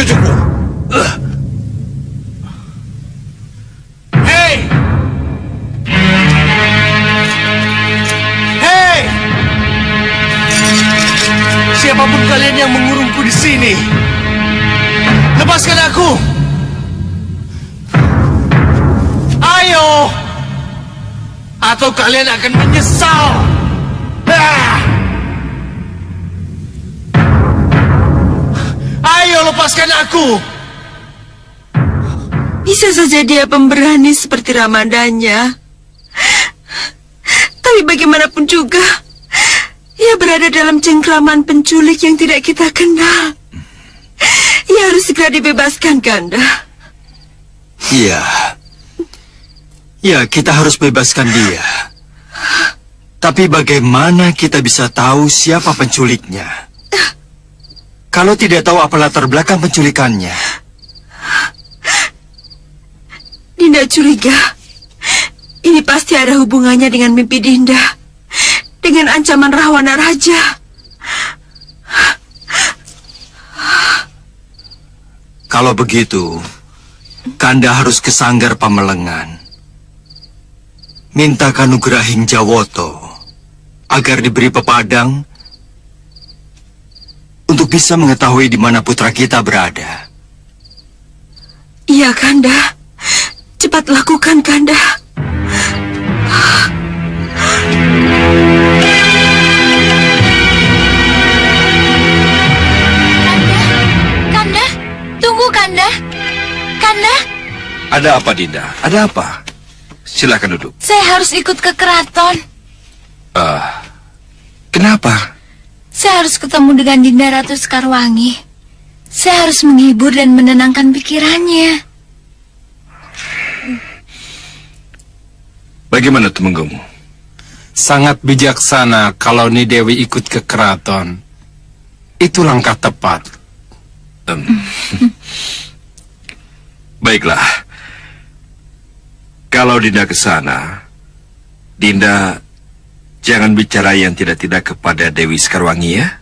cucuku. Hei! Hei! Siapapun kalian yang mengurungku di sini, lepaskan aku! Ayo! Atau kalian akan menyesal! Ayo, lepaskan aku! Bisa saja dia pemberani seperti Ramadanya. Tapi bagaimanapun juga, ia berada dalam cengkraman penculik yang tidak kita kenal. Ia harus segera dibebaskan, Kanda. Iya. Ya, kita harus bebaskan dia. Tapi bagaimana kita bisa tahu siapa penculiknya? Kalau tidak tahu apa latar belakang penculikannya. Dinda curiga. Ini pasti ada hubungannya dengan mimpi Dinda. Dengan ancaman Rahwana Raja. Kalau begitu, Kanda harus ke Sanggar Pamelengan. Minta Kanugrahing Jawoto agar diberi pepadang untuk bisa mengetahui di mana putra kita berada. Iya, Kanda. Cepat lakukan, Kanda. Kanda, tunggu, Kanda. Kanda. Ada apa, Dinda? Ada apa? Silakan duduk. Saya harus ikut ke keraton. Kenapa? Saya harus ketemu dengan Dinda Ratu Sekarwangi. Saya harus menghibur dan menenangkan pikirannya. Bagaimana Temenggung? Sangat bijaksana kalau Ni Dewi ikut ke keraton. Itu langkah tepat. Baiklah. Kalau Dinda ke sana, Dinda jangan bicara yang tidak-tidak kepada Dewi Sekarwangi ya.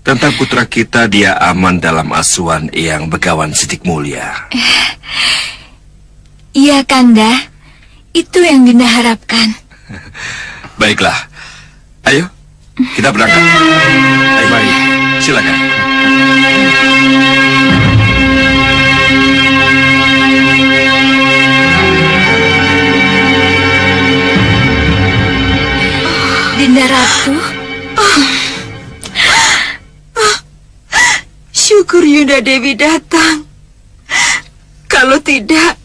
Tentang putra kita, dia aman dalam asuhan Eyang Begawan Sidik Mulia. Iya, Kanda. Itu yang Dinda harapkan. Baiklah. Ayo, kita berangkat. Ayo, baik. Silakan. Dinda Ratu. Syukur Yunda Dewi datang. Kalau tidak,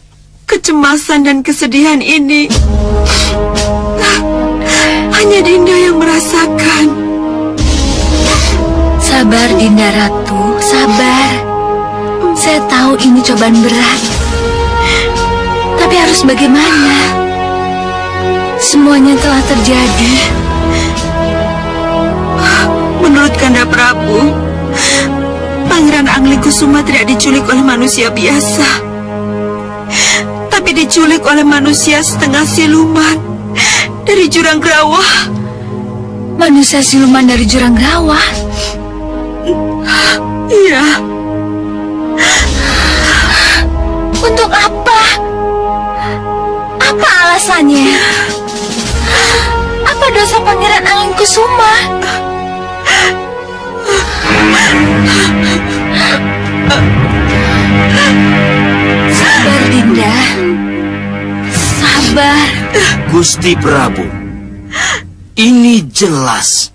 kecemasan dan kesedihan ini hanya Dinda yang merasakan. Sabar, Dinda Ratu. Sabar. Saya tahu ini cobaan berat. Tapi harus bagaimana? Semuanya telah terjadi. Menurut Kanda Prabu, Pangeran Anglikusuma tidak diculik oleh manusia biasa, tapi diculik oleh manusia setengah siluman dari Jurang Grawah. Manusia siluman dari Jurang Grawah? Iya. Untuk apa? Apa alasannya? Apa dosa Pangeran Anglikusuma? Sabar, Dinda. Sabar. Gusti Prabu, ini jelas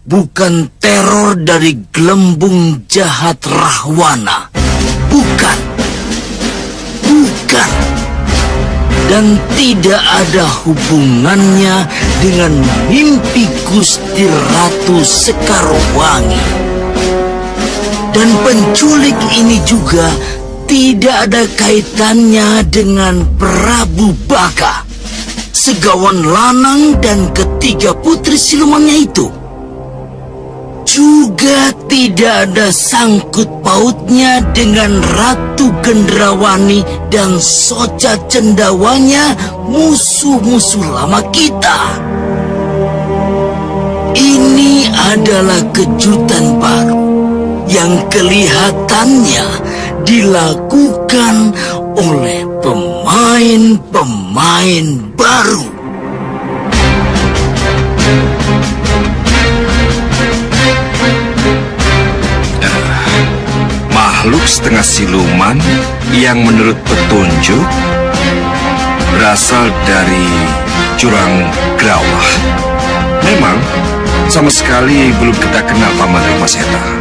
bukan teror dari gelembung jahat Rahwana. Bukan. Bukan. Dan tidak ada hubungannya dengan mimpi Gusti Ratu Sekarwangi. Dan penculik ini juga tidak ada kaitannya dengan Prabu Baka, Segawan Lanang dan ketiga putri silumannya itu. Juga tidak ada sangkut pautnya dengan Ratu Gendrawani dan Soca Cendawanya, musuh-musuh lama kita. Ini adalah kejutan baru yang kelihatannya dilakukan oleh pemain-pemain baru. Makhluk setengah siluman yang menurut petunjuk berasal dari jurang Grawah. Memang sama sekali belum kita kenal Paman Rimaseta.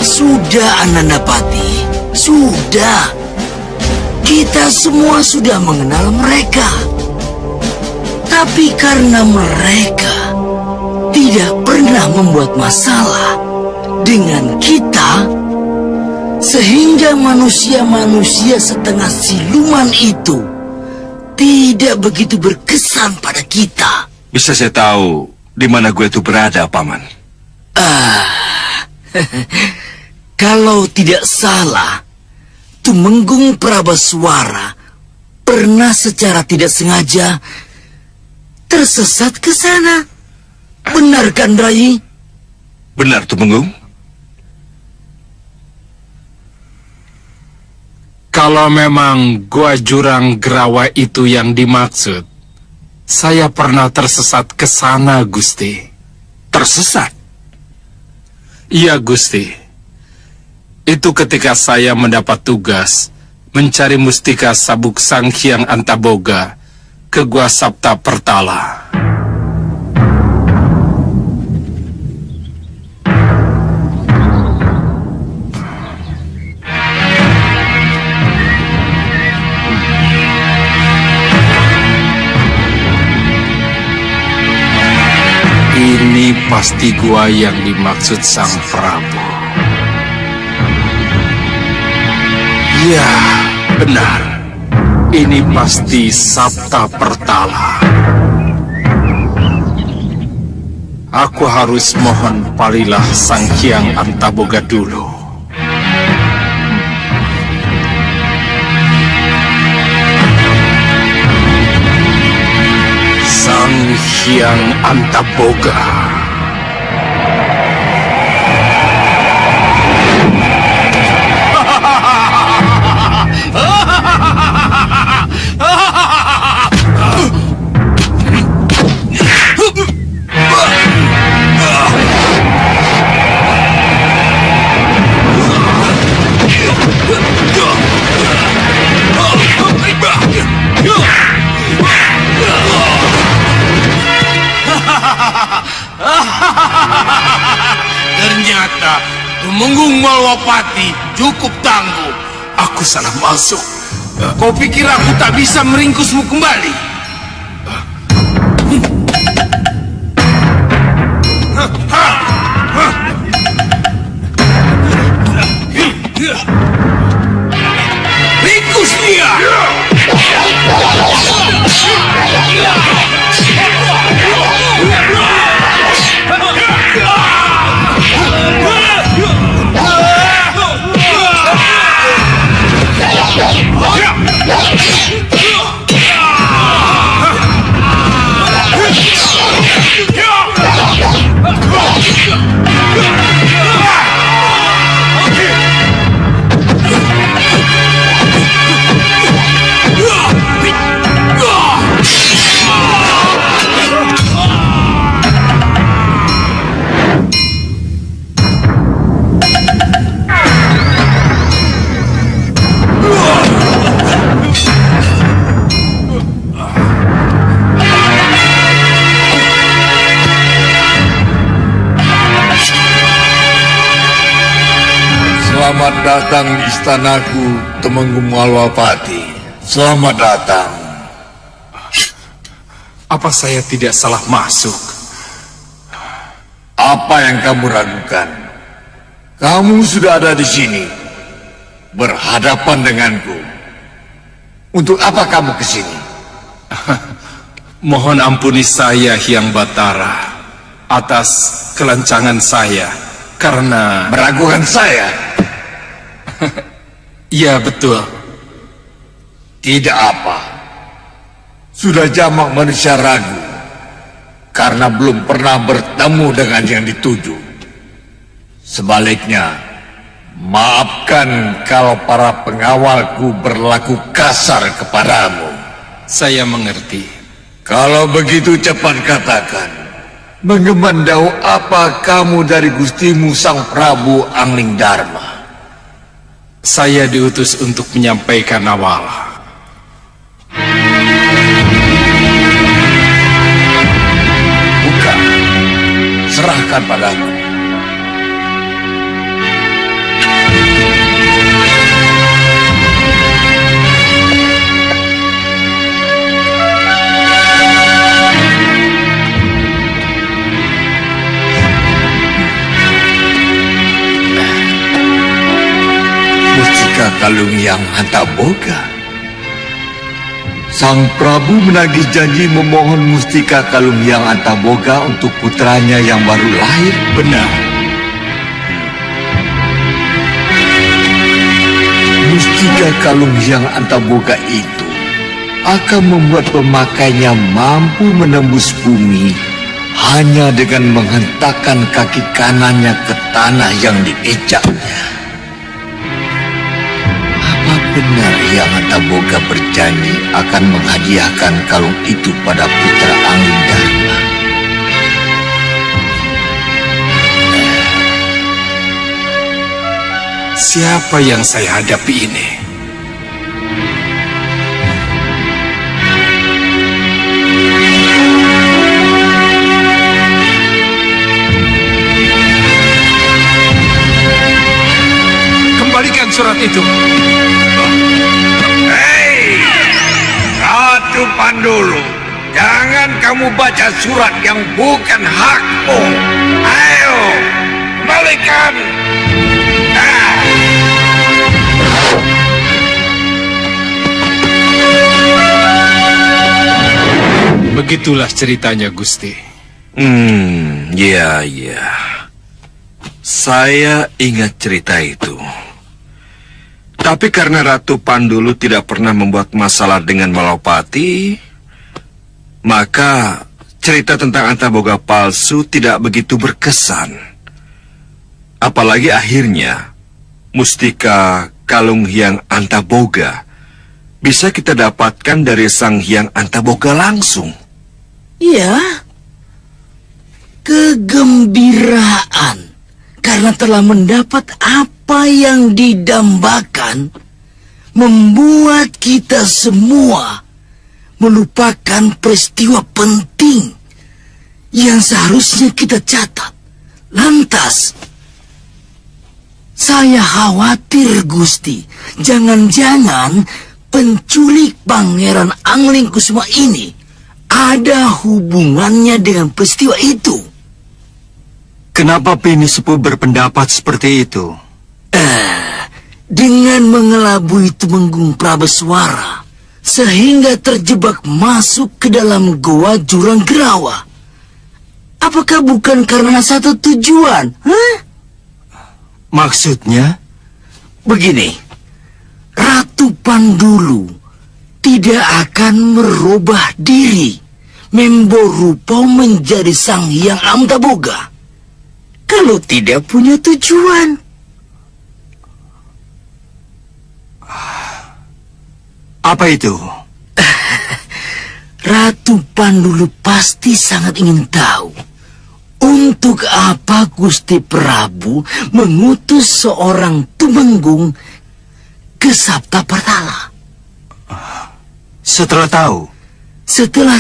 Sudah, Anandapati. Sudah. Kita semua sudah mengenal mereka. Tapi karena mereka tidak pernah membuat masalah dengan kita, sehingga manusia-manusia setengah siluman itu tidak begitu berkesan pada kita. Bisa saya tahu di mana gue itu berada, Paman? Kalau tidak salah, Tumenggung Prabaswara pernah secara tidak sengaja tersesat ke sana. Benar kan, Rai? Benar, Tumenggung. Kalau memang gua jurang Grawah itu yang dimaksud, saya pernah tersesat ke sana, Gusti. Tersesat? Iya, Gusti. Itu ketika saya mendapat tugas mencari mustika sabuk Sang Hyang Antaboga ke Gua Sapta Pertala. Ini pasti gua yang dimaksud Sang Prabu. Ya, benar. Ini pasti Sapta Pertala. Aku harus mohon palilah Sang Hyang Antaboga dulu. Sang Hyang Antaboga. Ternyata Tumenggung Malwapati cukup tangguh. Aku salah masuk. Kau pikir aku tak bisa meringkusmu kembali? Ringkus dia! Selamat datang di istanaku, Tumenggung Malwapati. Selamat datang. Apa saya tidak salah masuk? Apa yang kamu ragukan? Kamu sudah ada di sini, berhadapan denganku. Untuk apa kamu ke sini? Mohon ampuni saya, Hyang Batara, atas kelancangan saya karena... Meragukan saya? Ya, betul. Tidak apa. Sudah jamak manusia ragu karena belum pernah bertemu dengan yang dituju. Sebaliknya, maafkan kalau para pengawalku berlaku kasar kepadamu. Saya mengerti. Kalau begitu cepat katakan, mengemandau apa kamu dari gustimu Sang Prabu Angling Dharma? Saya diutus untuk menyampaikan awal. Bukan, serahkan padaku. Mustika Kalung Hyang Antaboga. Sang Prabu menagih janji memohon Mustika Kalung Hyang Antaboga untuk putranya yang baru lahir. Benar. Mustika Kalung Hyang Antaboga itu akan membuat pemakainya mampu menembus bumi hanya dengan menghentakkan kaki kanannya ke tanah yang diinjaknya. Benar Hyang Antaboga berjanji akan menghadiahkan kalung itu pada putra Angling Dharma. Siapa yang saya hadapi ini? Kembalikan surat itu. Ratu Pandulu, jangan kamu baca surat yang bukan hakmu. Ayo, kembalikan. Begitulah ceritanya, Gusti. Ya. Saya ingat cerita itu. Tapi karena Ratu Pandulu tidak pernah membuat masalah dengan Malawapati, maka cerita tentang Antaboga palsu tidak begitu berkesan. Apalagi akhirnya, Mustika Kalung Hyang Antaboga bisa kita dapatkan dari Sang Hyang Antaboga langsung. Ya, kegembiraan karena telah mendapat apa yang didambakan membuat kita semua melupakan peristiwa penting yang seharusnya kita catat. Lantas, saya khawatir, Gusti, jangan-jangan penculik Pangeran Angling Kusuma ini ada hubungannya dengan peristiwa itu. Kenapa Bini Sepuh berpendapat seperti itu? Dengan mengelabui Tumenggung Prabeswara sehingga terjebak masuk ke dalam goa Jurang Gerawa. Apakah bukan karena satu tujuan? Maksudnya? Begini, Ratu Pandulu tidak akan merubah diri, memborupa menjadi Sang Hyang Antaboga kalau tidak punya tujuan. Apa itu? Ratu Pandulu pasti sangat ingin tahu untuk apa Gusti Prabu mengutus seorang Tumenggung ke Saptapartala. Setelah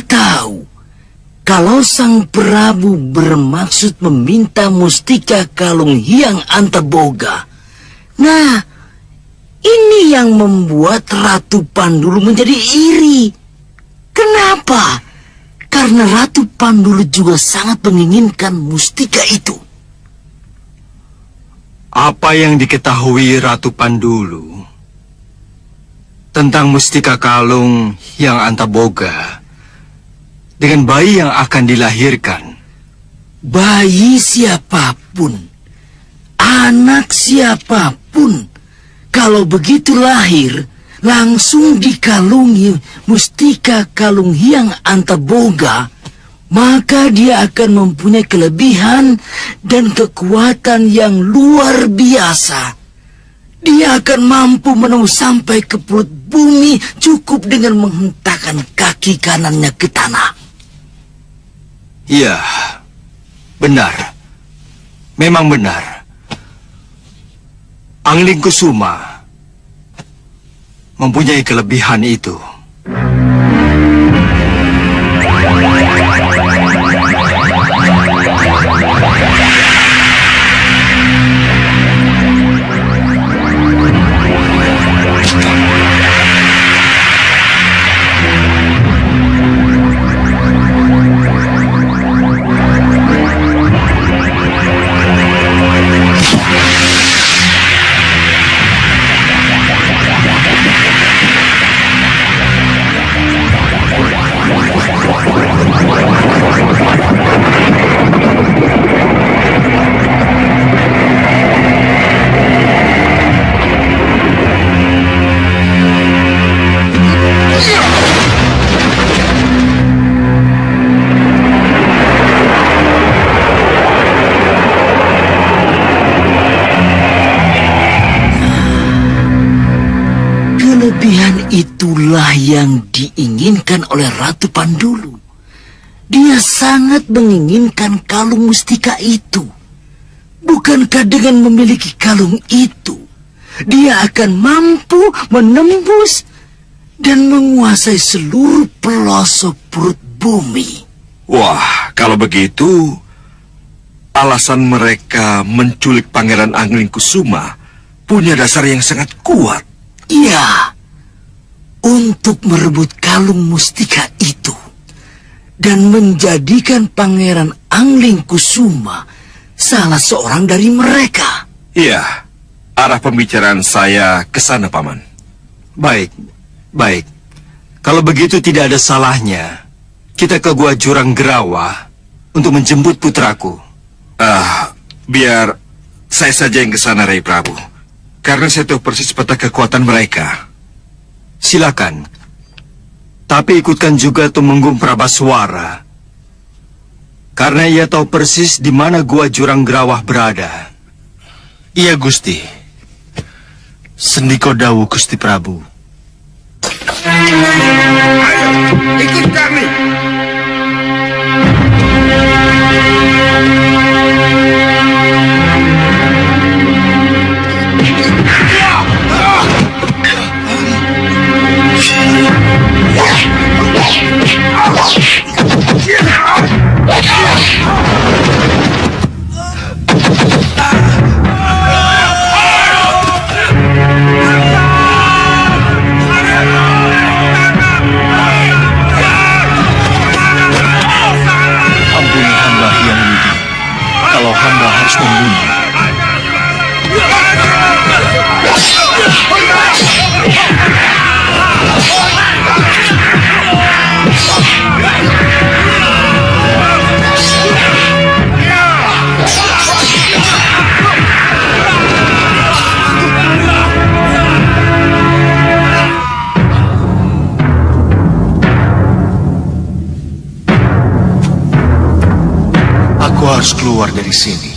tahu kalau Sang Prabu bermaksud meminta Mustika Kalung Hyang Antaboga. Nah, ini yang membuat Ratu Pandulu menjadi iri. Kenapa? Karena Ratu Pandulu juga sangat menginginkan mustika itu. Apa yang diketahui Ratu Pandulu tentang Mustika Kalung Hyang Antaboga dengan bayi yang akan dilahirkan? Bayi siapapun, anak siapapun, kalau begitu lahir, langsung dikalungi Mustika Kalung Hyang Antaboga, maka dia akan mempunyai kelebihan dan kekuatan yang luar biasa. Dia akan mampu menembus sampai ke perut bumi cukup dengan menghentakkan kaki kanannya ke tanah. Ya, benar. Memang benar. Angling Kusuma mempunyai kelebihan itu. Kelebihan itulah yang diinginkan oleh Ratu Pandulu. Dia sangat menginginkan kalung mustika itu. Bukankah dengan memiliki kalung itu, dia akan mampu menembus dan menguasai seluruh pelosok perut bumi? Wah, kalau begitu, alasan mereka menculik Pangeran Angling Kusuma punya dasar yang sangat kuat. Ya, untuk merebut kalung mustika itu dan menjadikan Pangeran Angling Kusuma salah seorang dari mereka. Iya, arah pembicaraan saya ke sana, Paman. Baik, baik. Kalau begitu tidak ada salahnya kita ke Gua Jurang Gerawa untuk menjemput putraku. Biar saya saja yang ke sana, Rai Prabu. Karena saya tahu persis peta kekuatan mereka. Silakan. Tapi ikutkan juga Tumenggung Prabaswara. Karena ia tahu persis di mana Gua Jurang Gerawah berada. Iya, Gusti. Sendiko dawuh Gusti Prabu. Ayo, ikut kami. Ampuni hamba yang widi, kalau hamba harus membunuh. Aku harus keluar dari sini.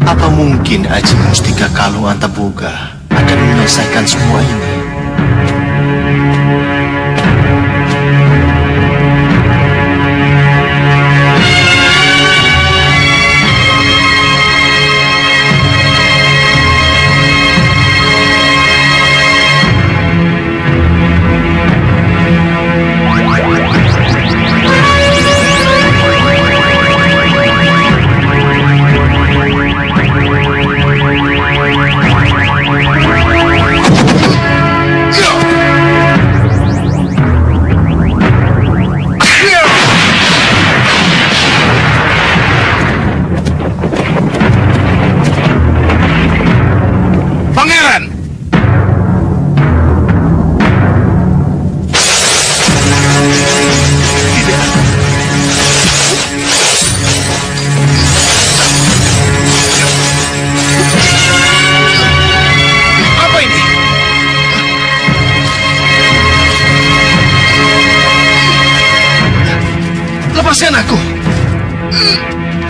Apa mungkin Aji Mustika Kalung Antaboga akan menyelesaikan semua ini?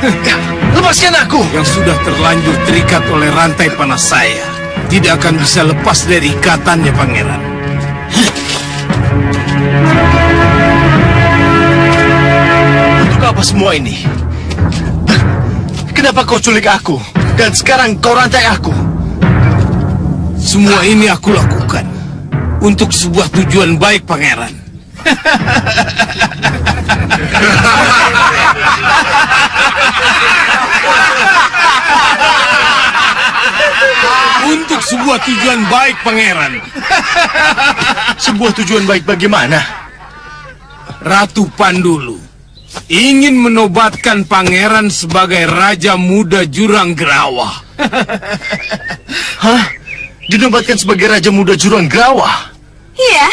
Lepaskan aku! Yang sudah terlanjur terikat oleh rantai panas saya tidak akan bisa lepas dari ikatannya, Pangeran. Untuk apa semua ini? Kenapa kau culik aku? Dan sekarang kau rantai aku? Semua ini aku lakukan untuk sebuah tujuan baik, Pangeran. Untuk sebuah tujuan baik, Pangeran. Sebuah tujuan baik bagaimana? Ratu Pandulu ingin menobatkan Pangeran sebagai Raja Muda Jurang Gerawa. Hah? Dinobatkan sebagai Raja Muda Jurang Gerawa? Iya.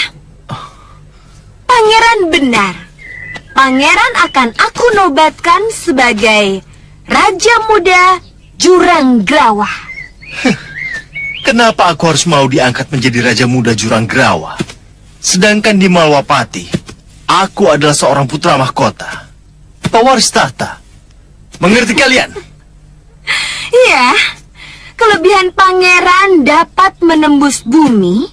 Pangeran benar. Pangeran akan aku nobatkan sebagai Raja Muda Jurang Gerawa. Kenapa aku harus mau diangkat menjadi Raja Muda Jurang Gerawa? Sedangkan di Malwapati, aku adalah seorang putra mahkota, pewaris tahta. Mengerti kalian? Iya. Kelebihan pangeran dapat menembus bumi.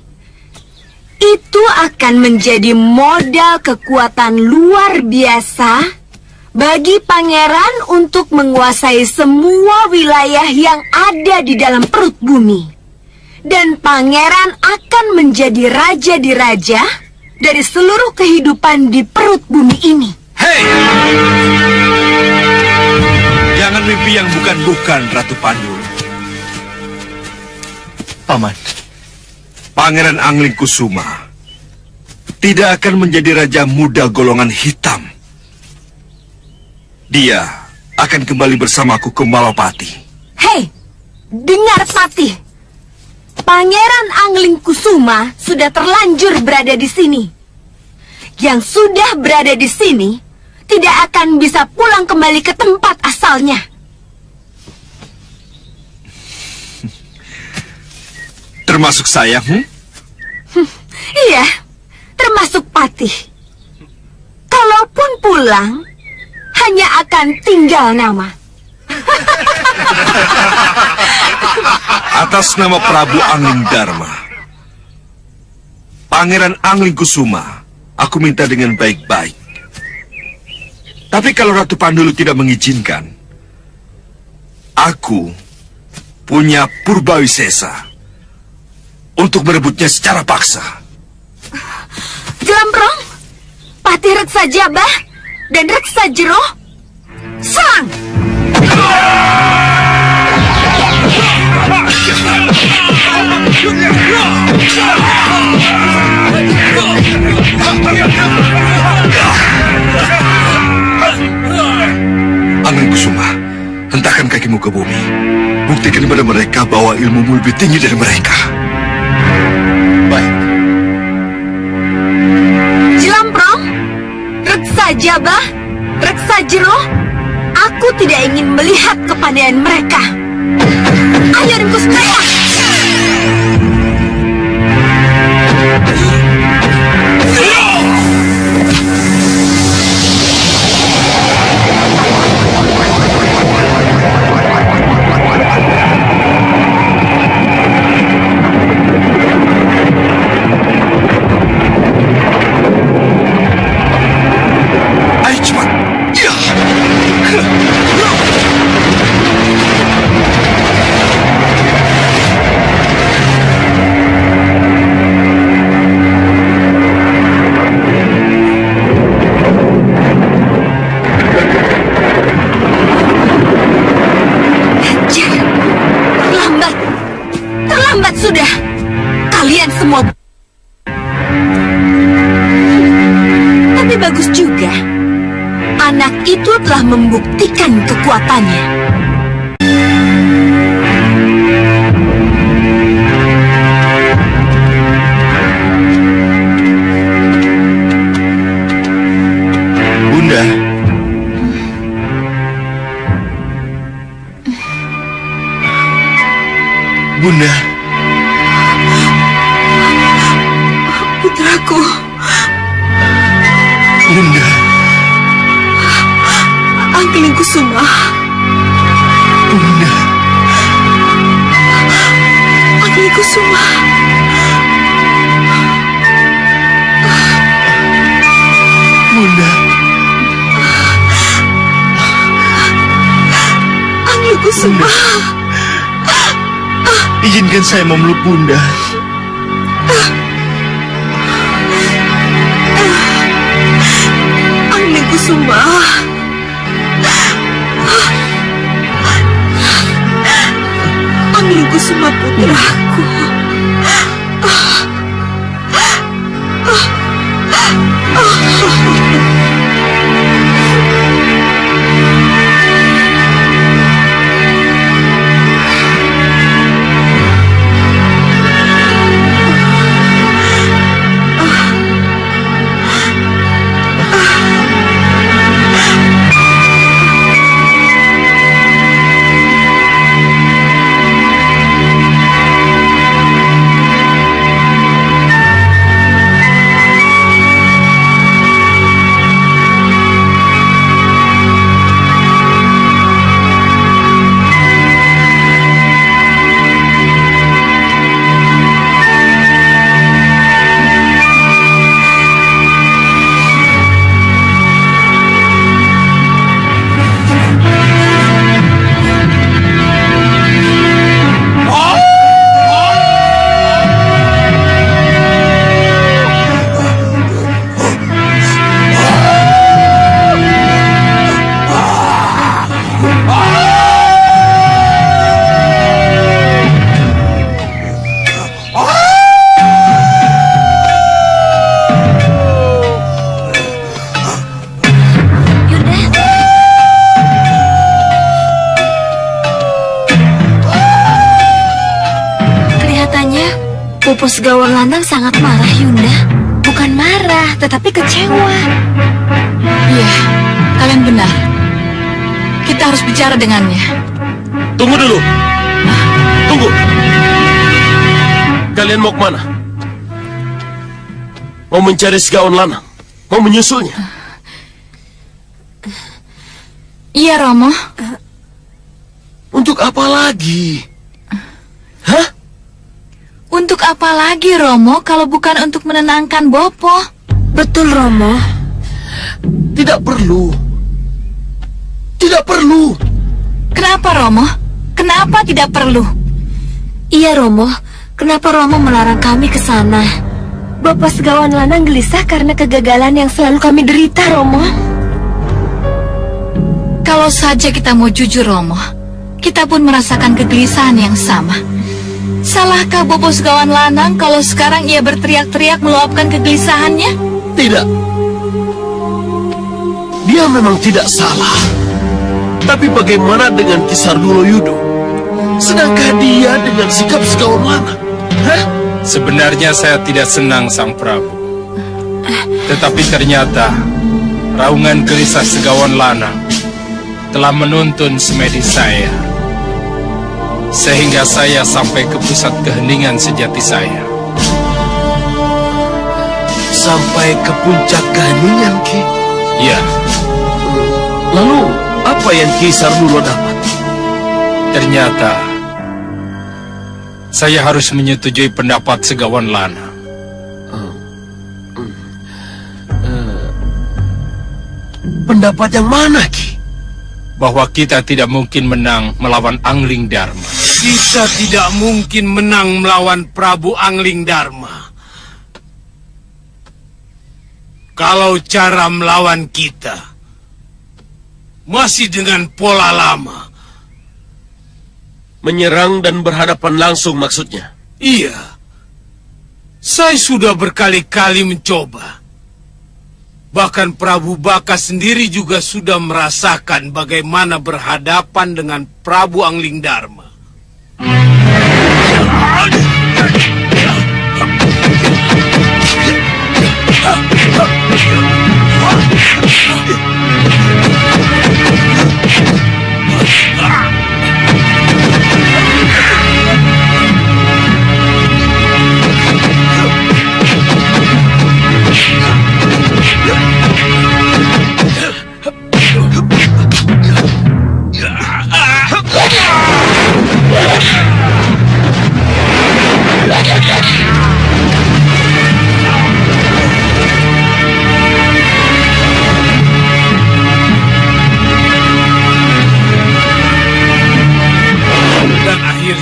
Itu akan menjadi modal kekuatan luar biasa bagi pangeran untuk menguasai semua wilayah yang ada di dalam perut bumi. Dan pangeran akan menjadi raja di raja dari seluruh kehidupan di perut bumi ini. Hei! Jangan mimpi yang bukan-bukan, Ratu Pandulu. Paman, Pangeran Angling Kusuma tidak akan menjadi raja muda golongan hitam. Dia akan kembali bersamaku ke Malwapati. Hei, dengar Patih. Pangeran Angling Kusuma sudah terlanjur berada di sini. Yang sudah berada di sini tidak akan bisa pulang kembali ke tempat asalnya. Termasuk saya, Iya, termasuk Patih. Kalaupun pulang, hanya akan tinggal nama. Atas nama Prabu Angling Dharma, Pangeran Angling Kusuma, aku minta dengan baik-baik. Tapi kalau Ratu Pandulu tidak mengizinkan, aku punya Purbawisesa untuk merebutnya secara paksa. Jelamprong, Patih Reksa Jabah, dan Reksa Jero, serang! Angling Kusuma, hentakkan kakimu ke bumi. Buktikan kepada mereka bahwa ilmumu lebih tinggi dari mereka. baik. Jelamprong, Reksa Jabah, Reksa Jero, aku tidak ingin melihat kepandaian mereka. Ayo ringkus mereka! Ayo cepat! Ya! Terlambat! Terlambat sudah! Kalian semua... Tapi bagus juga. Anak itu telah membuktikan kekuatannya. Bunda. Bunda. Putraku, Bunda. Angling Kusuma. Kusuma. Izinkan saya memeluk Bunda. Angling Kusuma. Angling Kusuma putraku. Pupus Gawon Lanang sangat marah, Yunda. Bukan marah, tetapi kecewa. Iya, kalian benar. Kita harus bicara dengannya. Tunggu dulu. Tunggu. Kalian mau kemana? Mau mencari si Gawon Lanang? Mau menyusulnya? Iya, Romo. Untuk apa lagi? Hah? Untuk apa lagi, Romo, kalau bukan untuk menenangkan Bopo? Betul, Romo. Tidak perlu. Tidak perlu. Kenapa, Romo? Kenapa tidak perlu? Iya, Romo. Kenapa Romo melarang kami ke sana? Bapak Segawan Lanang gelisah karena kegagalan yang selalu kami derita, Romo. Kalau saja kita mau jujur, Romo, kita pun merasakan kegelisahan yang sama. Salahkah Bopo Segawan Lanang kalau sekarang ia berteriak-teriak meluapkan kegelisahannya? Tidak. Dia memang tidak salah. Tapi bagaimana dengan Kisar Dulo Yudo? Sedangkan dia dengan sikap Segawan Lanang? Hah? Sebenarnya saya tidak senang, Sang Prabu. Tetapi ternyata raungan gelisah Segawan Lanang telah menuntun semedi saya, sehingga saya sampai ke pusat keheningan sejati saya. Sampai ke puncak keheningan, Ki? Ya. Lalu, apa yang Ki Sardulo dapat? Ternyata saya harus menyetujui pendapat Segawan Lanang. Pendapat yang mana, Ki? Bahwa kita tidak mungkin menang melawan Angling Dharma. Kita tidak mungkin menang melawan Prabu Angling Dharma. Kalau cara melawan kita masih dengan pola lama. Menyerang dan berhadapan langsung maksudnya? Iya. Saya sudah berkali-kali mencoba. Bahkan Prabu Baka sendiri juga sudah merasakan bagaimana berhadapan dengan Prabu Angling Dharma.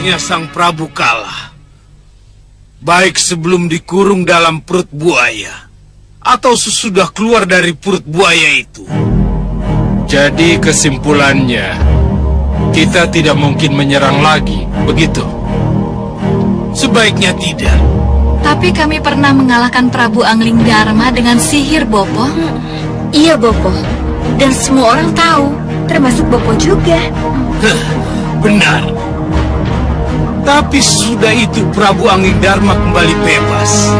Akhirnya sang Prabu kalah. Baik sebelum dikurung dalam perut buaya, atau sesudah keluar dari perut buaya itu. Jadi kesimpulannya, kita tidak mungkin menyerang lagi, begitu? Sebaiknya tidak. Tapi kami pernah mengalahkan Prabu Angling Dharma dengan sihir, Bopo. Iya, Bopo. Dan semua orang tahu, termasuk Bopo juga. Benar. Tapi sesudah itu Prabu Angling Dharma kembali bebas.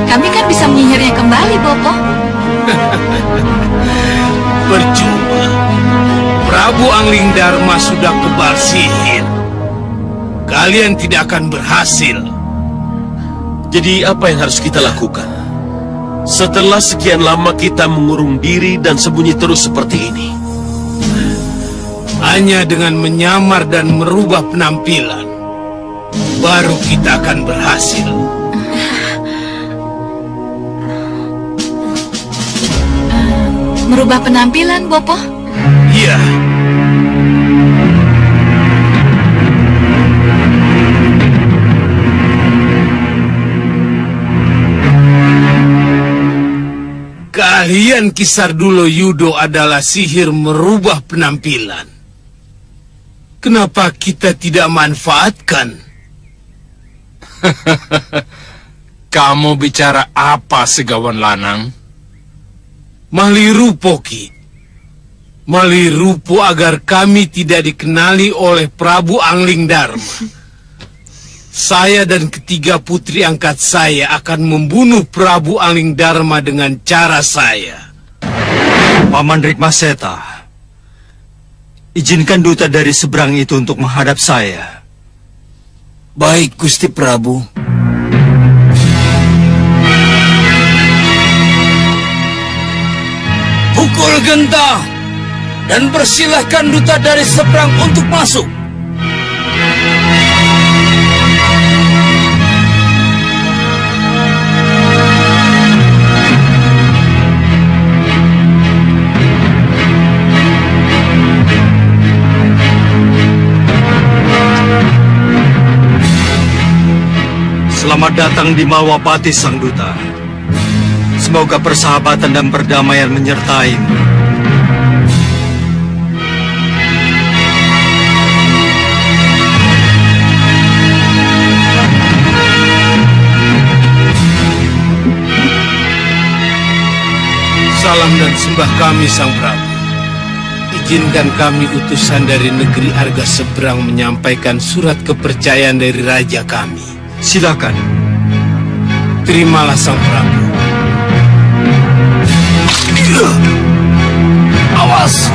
Kami kan bisa menyihirnya kembali, Bopo. Percuma. Prabu Angling Dharma sudah kebal sihir. Kalian tidak akan berhasil. Jadi apa yang harus kita lakukan? Setelah sekian lama kita mengurung diri dan sembunyi terus seperti ini. Hanya dengan menyamar dan merubah penampilan, baru kita akan berhasil. Merubah penampilan, Bopo? Iya. Keahlian Kisardulo Yudo adalah sihir merubah penampilan. Kenapa kita tidak manfaatkan? Kamu bicara apa, Segawan Lanang? Malirupo, Ki. Malirupo agar kami tidak dikenali oleh Prabu Angling Dharma. Saya dan ketiga putri angkat saya akan membunuh Prabu Angling Dharma dengan cara saya. Paman Rikmaseta, izinkan duta dari seberang itu untuk menghadap saya. Baik, Gusti Prabu. Pukul genta dan persilahkan duta dari seberang untuk masuk. Selamat datang di Malwapati, Sang Duta. Semoga persahabatan dan perdamaian menyertaimu. Salam dan sembah kami, Sang Prabu. Izinkan kami utusan dari negeri Arga Seberang menyampaikan surat kepercayaan dari raja kami. Silakan. Terimalah, Sang Prabu. Awas!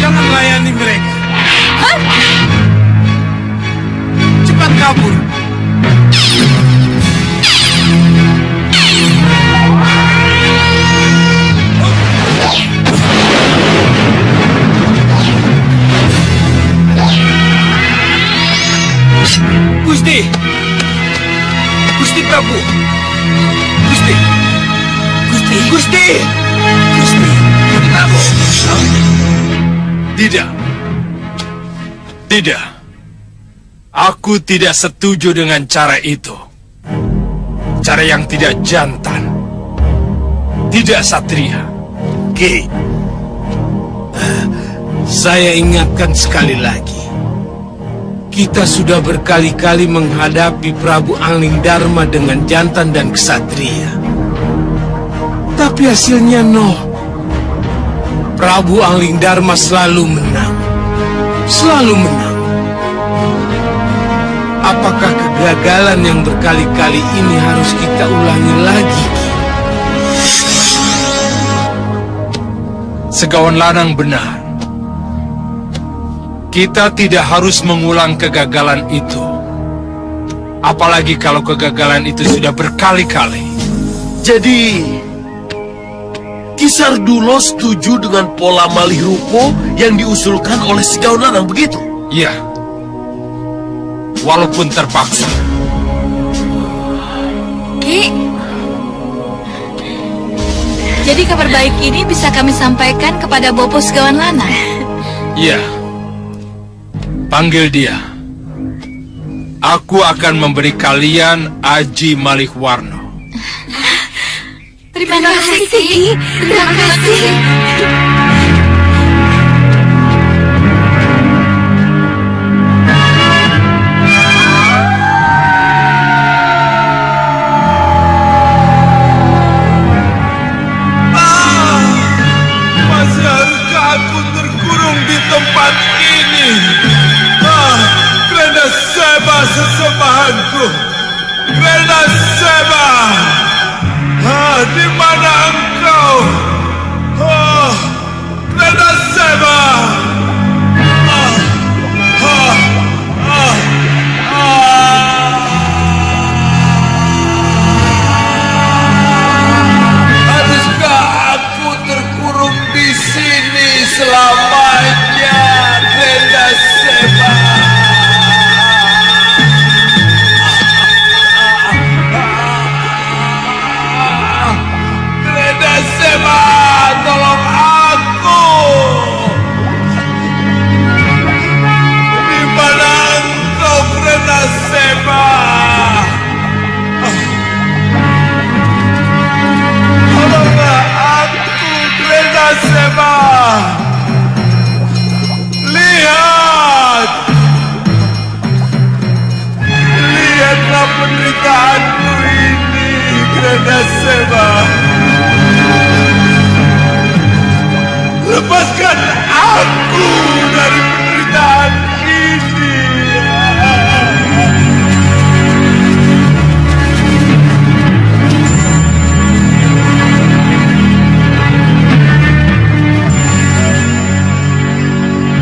Jangan layani mereka. Cepat kabur. Gusti! Gusti Prabu! Gusti! Gusti! Gusti! Gusti Prabu! Tidak. Tidak. Aku tidak setuju dengan cara itu. Cara yang tidak jantan. Tidak satria. Ki, saya ingatkan sekali lagi. Kita sudah berkali-kali menghadapi Prabu Angling Dharma dengan jantan dan ksatria. Tapi hasilnya nol. Prabu Angling Dharma selalu menang. Selalu menang. Apakah kegagalan yang berkali-kali ini harus kita ulangi lagi? Segawan Lanang benar. Kita tidak harus mengulang kegagalan itu. Apalagi kalau kegagalan itu sudah berkali-kali. Jadi, Ki Sardulo setuju dengan pola malih rupo yang diusulkan oleh Segawan Lanang, begitu? Iya. Walaupun terpaksa. Ki, jadi kabar baik ini bisa kami sampaikan kepada Bopo Segawan Lanang. Iya. Panggil dia. Aku akan memberi kalian Aji Malihwarno. Terima kasih, Ki. Terima kasih. Masih haruskah aku terkurung di tempat ini? Krena Seba sesembahanku. Krena Seba. Di mana engkau? Krena Seba. Haruskah aku terkurung di sini selamanya, Krena Seba? Krena Seba, tolong aku. Di mana engkau, Krena Seba? Tolonglah aku, Krena Seba. Lihat. Lihatlah penderitaanku ini, Krena Seba. Lepaskan aku dari penderitaan ini.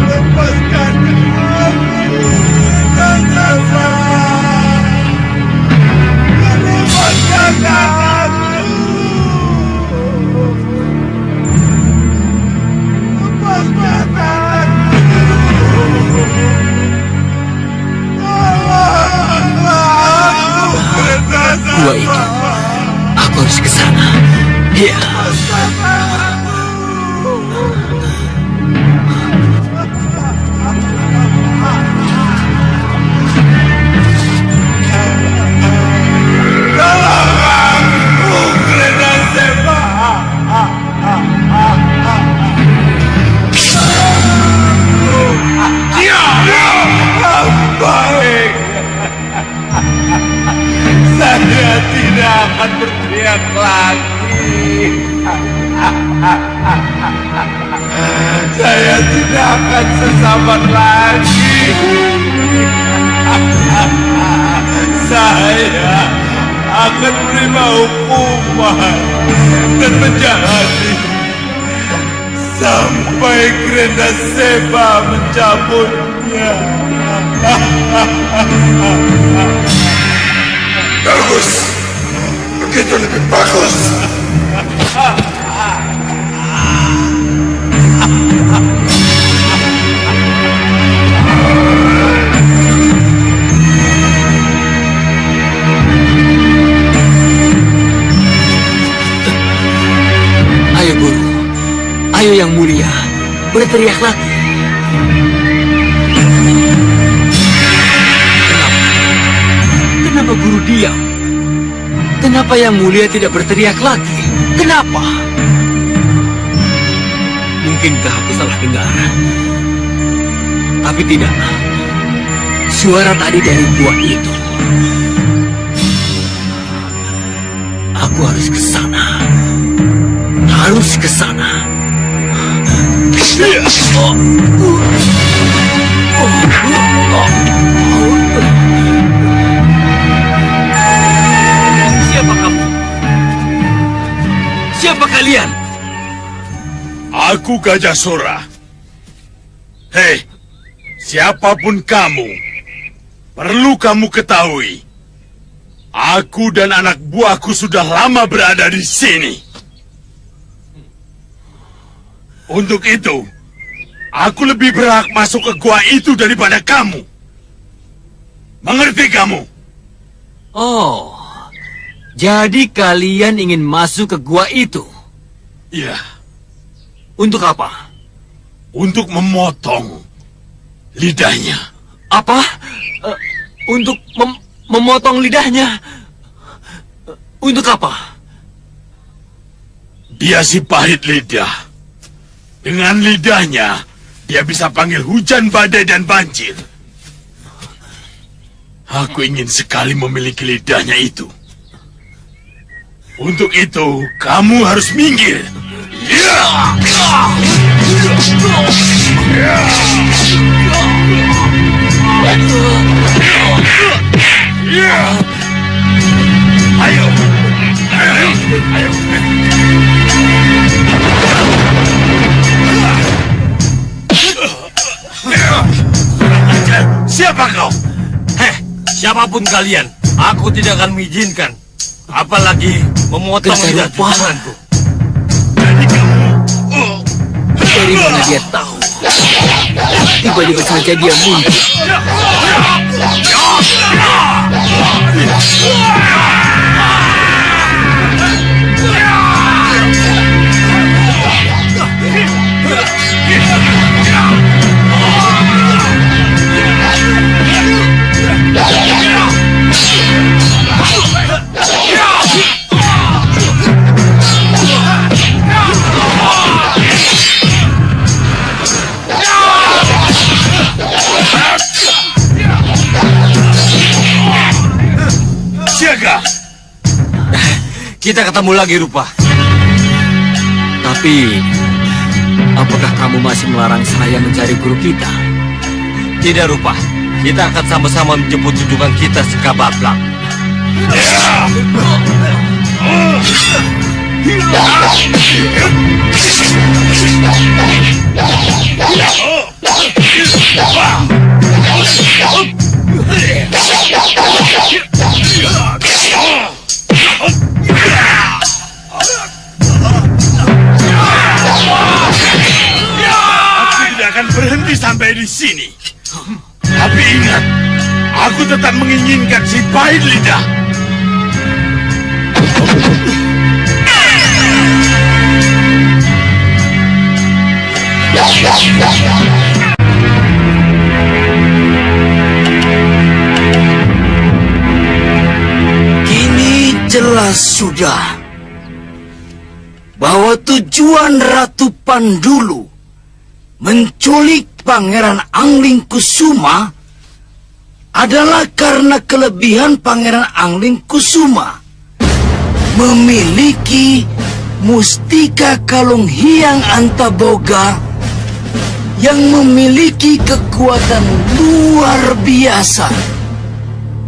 Lepaskan aku, Seba. Lepaskan aku. Lepaskan aku. Gua itu, aku harus ke sana. Ya. Baik. Saya tidak akan berteriak lagi. Saya tidak akan sesabar lagi. Saya akan menerima hukuman dan menjalani sampai Krena Seba mencabutnya. Bagus. Begitu lebih bagus. Ayo guru, ayo yang mulia, berteriak lagi. Kenapa guru diam? Kenapa yang mulia tidak berteriak lagi? Kenapa? Mungkinkah aku salah dengar? Tapi tidak. Suara tadi dari gua itu. Aku harus ke sana. harus ke sana. Siapa kamu? Siapa kalian? Aku Gajah Sora. Hei, siapapun kamu, perlu kamu ketahui, aku dan anak buahku sudah lama berada di sini. Untuk itu, aku lebih berhak masuk ke gua itu daripada kamu. Mengerti kamu? Oh, jadi kalian ingin masuk ke gua itu? Iya. Untuk apa? Untuk memotong lidahnya. Apa? Untuk memotong lidahnya? Untuk apa? Dia si pahit lidah. Dengan lidahnya, dia bisa panggil hujan, badai, dan banjir. Aku ingin sekali memiliki lidahnya itu. Untuk itu, kamu harus minggir. Ayo. Siapa kau? Siapapun kalian, aku tidak akan mengizinkan. Apalagi memotong lidah tanganku. Dari mana dia tahu? Tiba-tiba saja dia muncul. Siaga. Kita ketemu lagi, Rupa. Tapi, apakah kamu masih melarang saya mencari guru kita? Tidak, Rupa. Kita akan sama-sama menjemput junjungan kita Sekabablang. Aku tidak akan berhenti sampai di sini. Tapi ingat, aku tetap menginginkan si pahit lidah. Kini jelas sudah bahwa tujuan Ratu Pandulu menculik Pangeran Angling Kusuma adalah karena kelebihan Pangeran Angling Kusuma memiliki mustika kalung Hyang Antaboga yang memiliki kekuatan luar biasa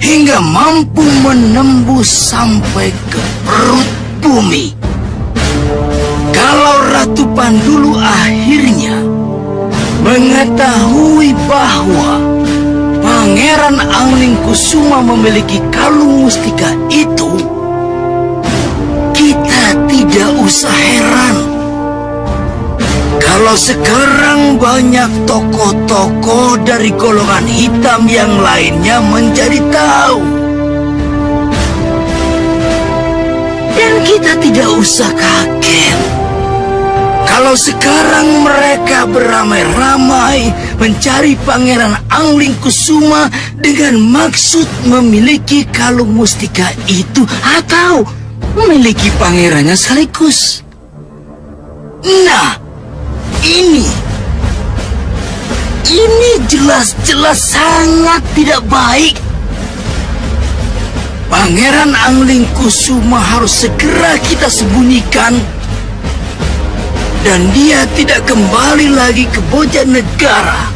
hingga mampu menembus sampai ke perut bumi. Kalau Ratu Pandulu akhirnya mengetahui bahwa Pangeran Angling Kusuma memiliki kalung mustika itu, kita tidak usah heran kalau sekarang banyak tokoh-tokoh dari golongan hitam yang lainnya menjadi tahu. Dan kita tidak usah kaget kalau sekarang mereka beramai-ramai mencari Pangeran Angling Kusuma dengan maksud memiliki kalung mustika itu atau memiliki pangerannya sekaligus. Nah, ini jelas-jelas sangat tidak baik. Pangeran Angling Kusuma harus segera kita sembunyikan dan dia tidak kembali lagi ke Bojanegara.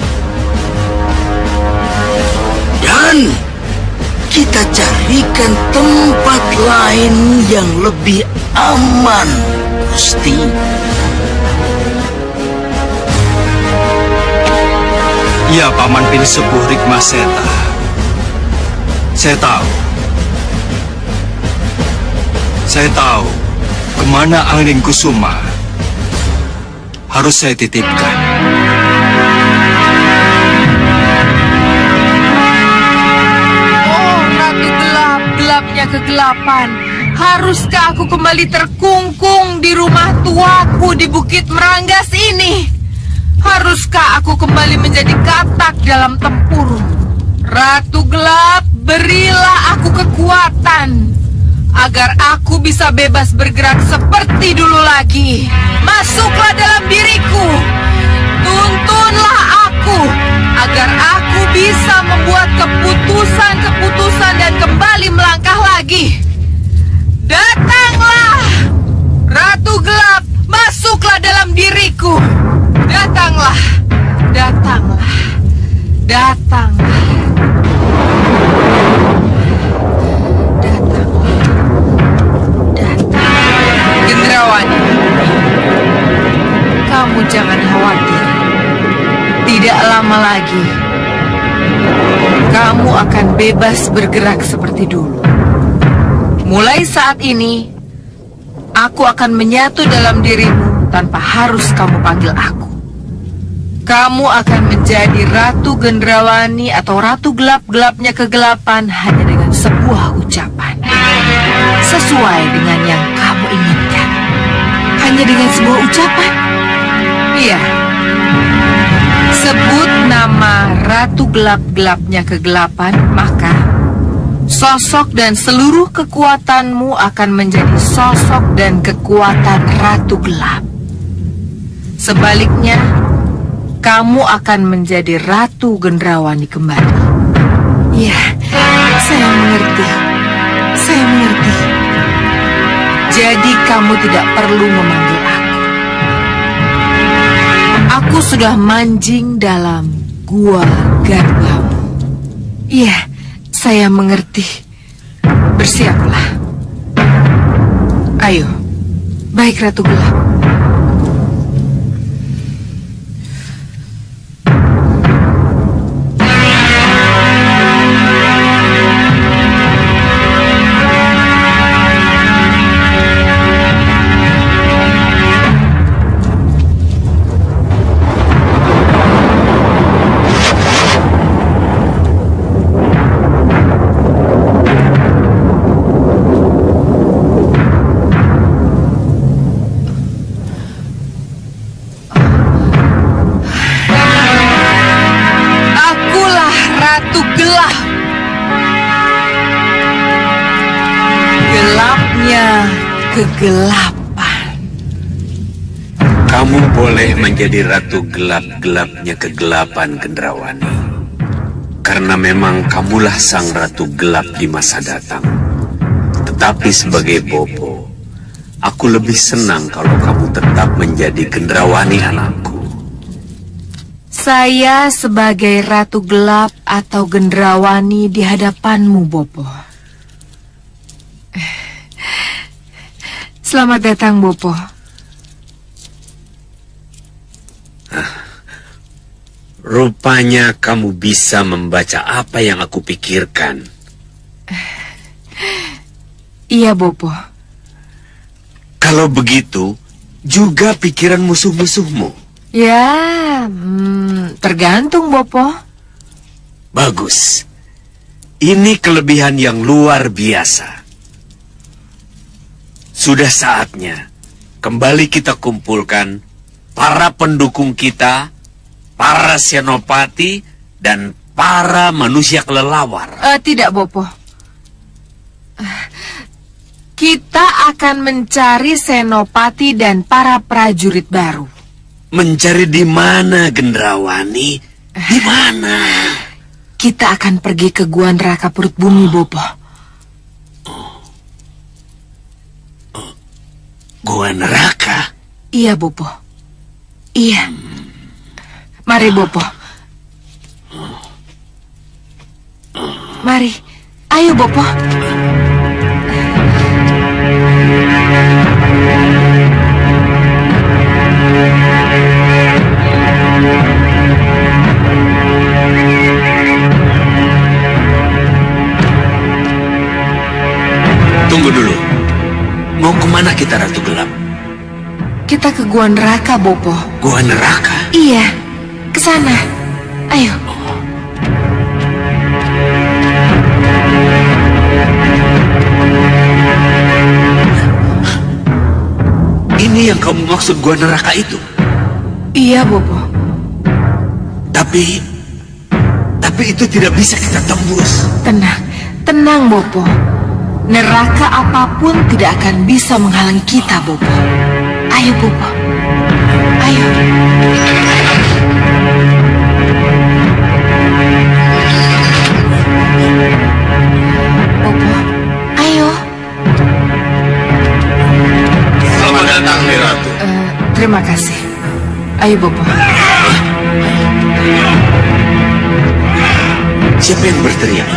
Dan kita carikan tempat lain yang lebih aman, Gusti. Ya, Paman Pinsepuh Rikmaseta. Saya tahu kemana Angling Kusuma harus saya titipkan. Oh, Ratu Gelap, gelapnya kegelapan. Haruskah aku kembali terkungkung di rumah tuaku di Bukit Meranggas ini? Haruskah aku kembali menjadi katak dalam tempurung? Ratu Gelap, berilah aku kekuatan agar aku bisa bebas bergerak seperti dulu lagi. Masuklah dalam diriku, tuntunlah aku agar aku bisa membuat keputusan-keputusan dan kembali melangkah lagi. Datanglah, Ratu Gelap, masuklah dalam diriku. Datanglah, datanglah, datanglah. Gendrawani, kamu jangan khawatir. Tidak lama lagi, kamu akan bebas bergerak seperti dulu. Mulai saat ini, aku akan menyatu dalam dirimu tanpa harus kamu panggil aku. Kamu akan menjadi Ratu Gendrawani atau Ratu Gelap-gelapnya kegelapan hanya dengan sebuah ucapan. Sesuai dengan yang kamu inginkan. Hanya dengan sebuah ucapan? Iya. Sebut nama Ratu Gelap-gelapnya kegelapan, maka sosok dan seluruh kekuatanmu akan menjadi sosok dan kekuatan Ratu Gelap. Sebaliknya, kamu akan menjadi Ratu Gendrawani kembali. Ya, saya mengerti. Saya mengerti. Jadi kamu tidak perlu memanggil aku. Aku sudah manjing dalam gua garbamu. Iya, saya mengerti. Bersiaplah. Ayo. Baik, Ratu Gelap. Kegelapan. Kamu boleh menjadi Ratu Gelap-gelapnya kegelapan, Gendrawani. Karena memang kamulah sang Ratu Gelap di masa datang. Tetapi sebagai Bopo, aku lebih senang kalau kamu tetap menjadi Gendrawani anakku. Saya sebagai Ratu Gelap atau Gendrawani di hadapanmu, Bopo. Selamat datang, Bopo. Rupanya kamu bisa membaca apa yang aku pikirkan. Iya, Bopo. Kalau begitu, juga pikiran musuh-musuhmu. Ya, tergantung, Bopo. Bagus. Ini kelebihan yang luar biasa. Sudah saatnya kembali kita kumpulkan para pendukung kita, para senopati, dan para manusia kelelawar. Tidak, Bopo. Kita akan mencari senopati dan para prajurit baru. Mencari di mana, Gendrawani? Di mana? Kita akan pergi ke Gua Neraka Perut Bumi, Bopo. Gua Neraka? Iya, Bopo. Iya. Mari, Bopo. Mari. Ayo, Bopo. Tunggu dulu. Mau kemana kita, Ratu Gelap? Kita ke Gua Neraka, Bopo. Gua Neraka? Iya, ke sana. Ayo. Ini yang kamu maksud Gua Neraka itu? Iya, Bopo. Tapi itu tidak bisa kita tembus. Tenang, tenang, Bopo. Neraka apapun tidak akan bisa menghalangi kita, Bopo. Ayo, Bopo. Ayo. Bopo, ayo. Selamat datang, Ratu. Terima kasih. Ayo, Bopo. Siapa yang berteriak?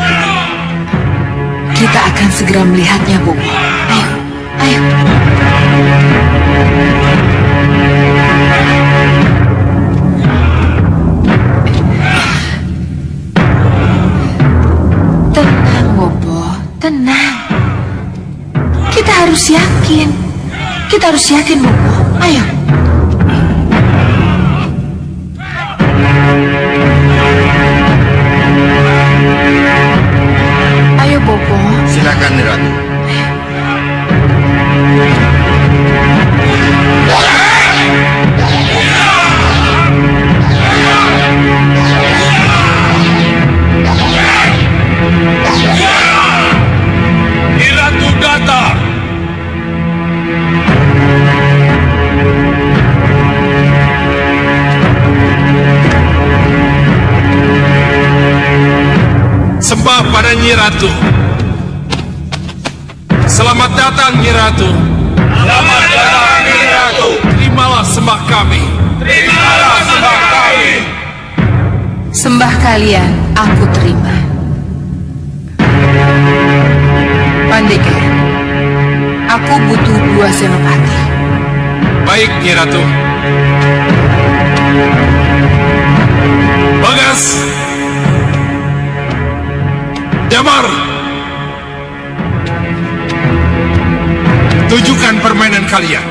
Kita akan segera melihatnya, Bopo. Ayo, ayo. Tenang, Bopo. Tenang. Kita harus yakin. Kita harus yakin, Bopo. Ayo. Ayo, Bopo. Silakan, Ratu. Ratu datang. Sembah pada Nyi Ratu. Selamat datang, Nyi Ratu. Selamat datang, Nyi Ratu. Terimalah sembah kami. Terimalah sembah kami. Sembah kalian aku terima. Pandega, aku butuh 2 senopati. Baik, Nyi Ratu. Bagas, Damar, tunjukkan permainan kalian.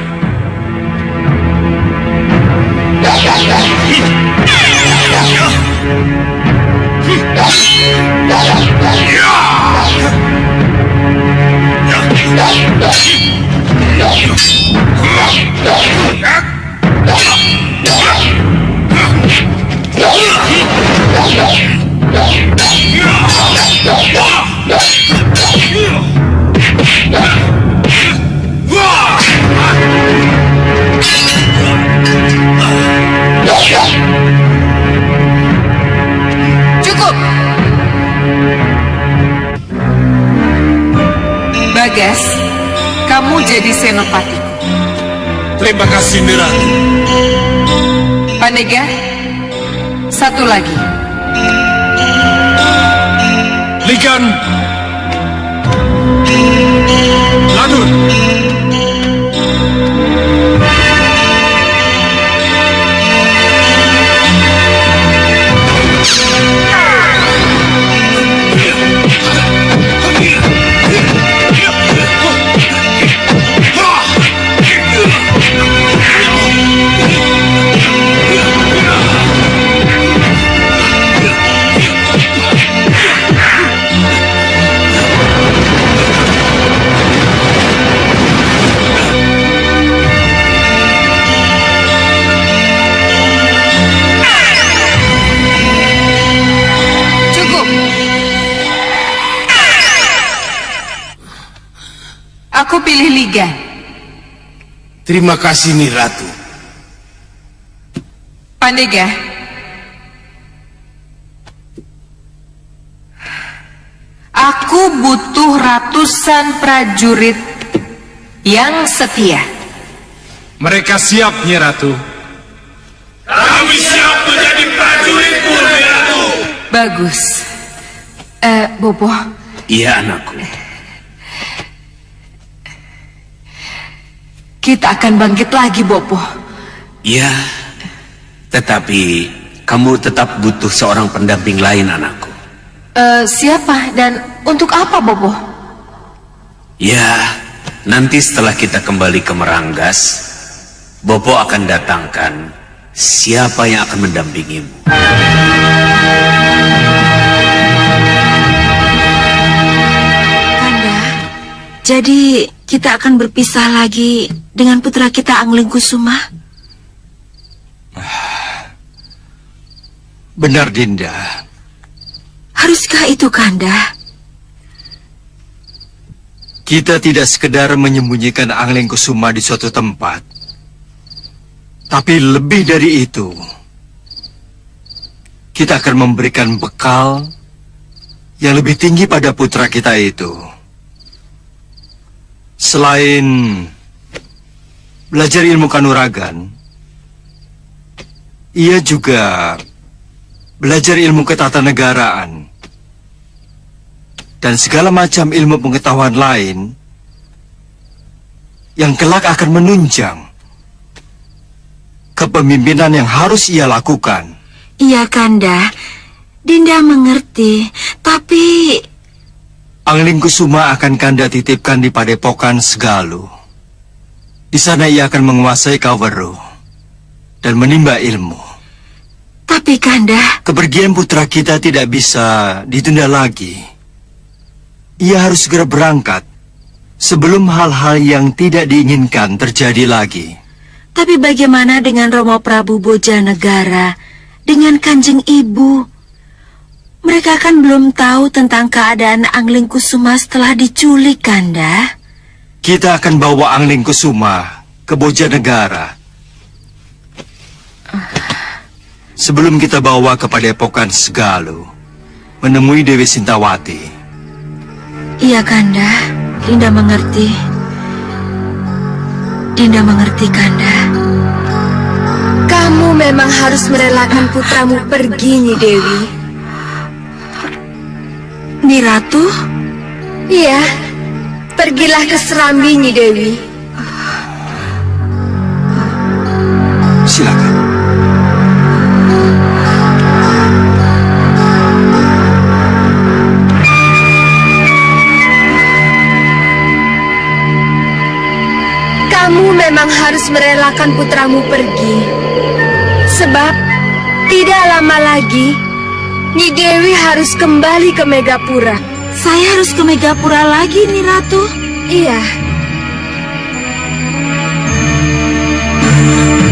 Cukup. Bagas, kamu jadi senopati. Terima kasih, Nyi Ratu. Pandega, satu lagi. Ligan, Lanun. Aku pilih Ligan. Terima kasih, Nyi Ratu. Pandega, aku butuh ratusan prajurit yang setia. Mereka siap, Nyi Ratu. Bagus. Bopo. Iya, anakku. Kita akan bangkit lagi, Bopo. Iya, tetapi kamu tetap butuh seorang pendamping lain, anakku. Siapa dan untuk apa, Bopo? Ya, nanti setelah kita kembali ke Meranggas, Bopo akan datangkan siapa yang akan mendampingimu. Kanda, jadi kita akan berpisah lagi dengan putra kita Angling Kusuma? Benar, Dinda. Haruskah itu, Kanda? Kita tidak sekedar menyembunyikan Angling Kusuma di suatu tempat. Tapi lebih dari itu, kita akan memberikan bekal yang lebih tinggi pada putra kita itu. Selain belajar ilmu kanuragan, ia juga belajar ilmu ketatanegaraan dan segala macam ilmu pengetahuan lain yang kelak akan menunjang kepemimpinan yang harus ia lakukan. Iya, Kanda. Dinda mengerti, tapi Angling Kusuma akan Kanda titipkan di Padepokan Segalu. Di sana ia akan menguasai Kaweru dan menimba ilmu. Tapi, Kanda, kepergian putra kita tidak bisa ditunda lagi. Ia harus segera berangkat sebelum hal-hal yang tidak diinginkan terjadi lagi. Tapi bagaimana dengan Romo Prabu Bojanegara, dengan Kanjeng Ibu? Mereka kan belum tahu tentang keadaan Angling Kusuma setelah diculik, Kanda. Kita akan bawa Angling Kusuma ke Bojanegara. Sebelum kita bawa ke Padepokan Segalu, menemui Dewi Sintawati. Iya, Kanda. Dinda mengerti. Dinda mengerti, Kanda. Kamu memang harus merelakan putramu pergi, Nyi Dewi. Nyi Ratu? Iya. Pergilah ke Serambi, Nyi Dewi. Silakan. Kamu memang harus merelakan putramu pergi. Sebab tidak lama lagi Nyi Dewi harus kembali ke Megapura. Saya harus ke Megapura lagi, Nyi Ratu? Iya.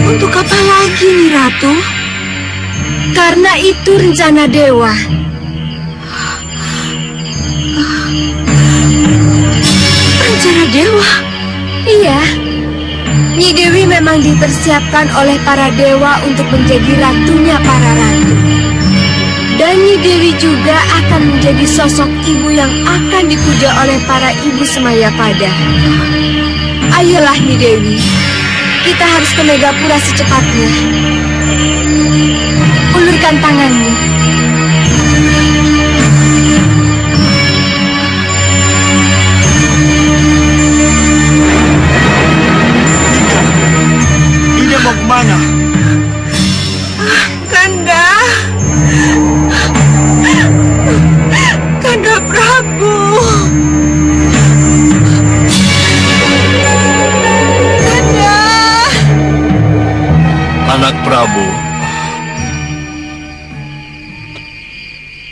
Untuk apa lagi, Nyi Ratu? Karena itu rencana dewa. Rencana dewa? Iya. Nyi Dewi memang dipersiapkan oleh para dewa untuk menjadi ratunya para ratu. Dan Nyi Dewi juga akan menjadi sosok ibu yang akan dipuja oleh para ibu Semayapada. Ayolah, Nyi Dewi, kita harus ke Megapura secepatnya. Ulurkan tanganmu. Dinda mau kemana? Kanda. Kanda Prabu. Kanda. Anak Prabu,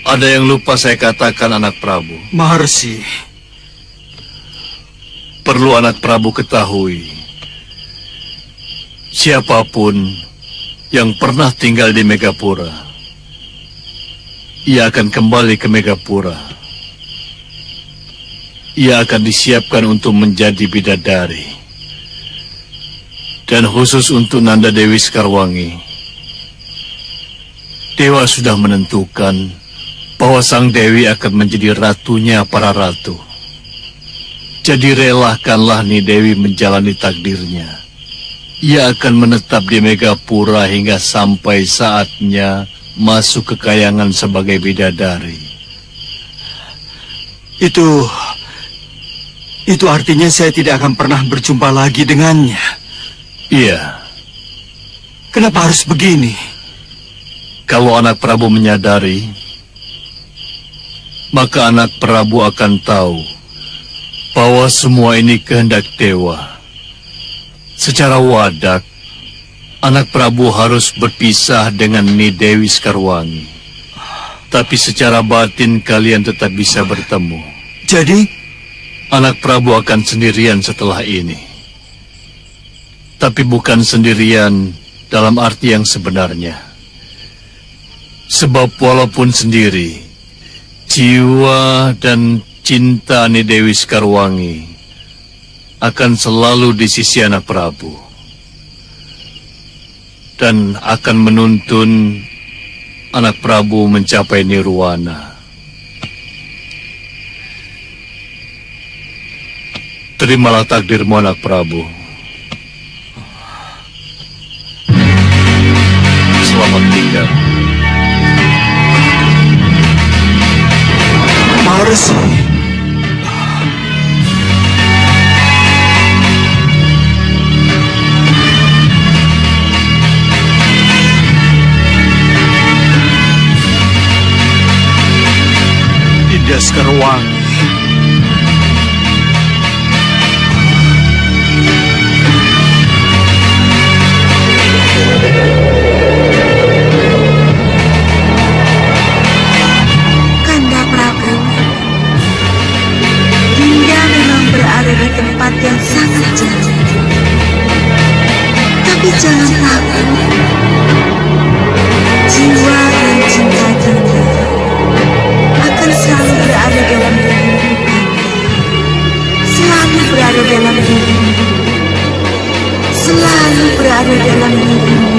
ada yang lupa saya katakan, anak Prabu. Maharsi. Perlu anak Prabu ketahui, siapapun yang pernah tinggal di Megapura, ia akan kembali ke Megapura. Ia akan disiapkan untuk menjadi bidadari. Dan khusus untuk Nanda Dewi Sekarwangi, Dewa sudah menentukan bahwa Sang Dewi akan menjadi ratunya para ratu. Jadi relakanlah Nyi Dewi menjalani takdirnya. Ia akan menetap di Megapura hingga sampai saatnya masuk ke kayangan sebagai bidadari. Itu artinya saya tidak akan pernah berjumpa lagi dengannya. Iya. Kenapa harus begini? Kalau anak Prabu menyadari, maka anak Prabu akan tahu bahwa semua ini kehendak dewa. Secara wadak, anak Prabu harus berpisah dengan Nyi Dewi Sekarwangi. Tapi secara batin kalian tetap bisa bertemu. Jadi, anak Prabu akan sendirian setelah ini. Tapi bukan sendirian dalam arti yang sebenarnya. Sebab walaupun sendiri, jiwa dan cinta Nyi Dewi Sekarwangi akan selalu di sisi anak Prabu. Dan akan menuntun anak Prabu mencapai nirwana. Terimalah takdirmu, anak Prabu. Selamat tinggal. Maharashi. Dinda Sekarwangi. Kanda Prabu, Dinda memang berada di tempat yang sangat jauh. Tapi jangan takut, jiwa dan cinta Dinda akan selalu berada dalam dirimu, selalu berada dalam dirimu, selalu berada dalam dirimu.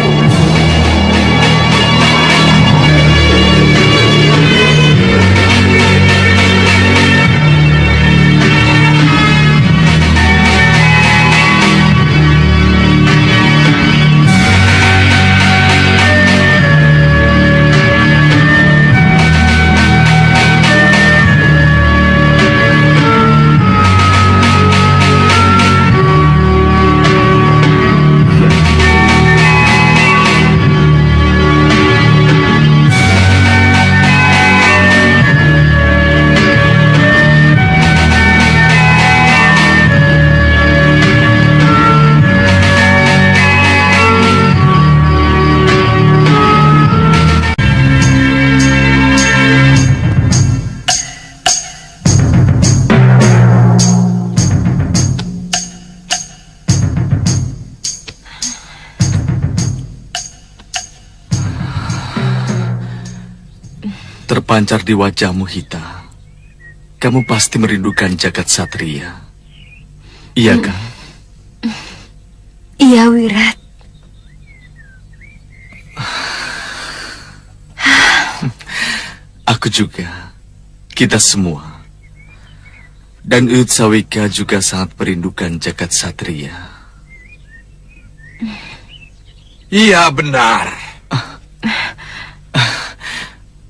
Terpancar di wajahmu, Hita. Kamu pasti merindukan jagat satria. Iya kan? Iya, Wirat. Aku juga. Kita semua. Dan Uyut Sawika juga sangat merindukan jagat satria. Iya, benar.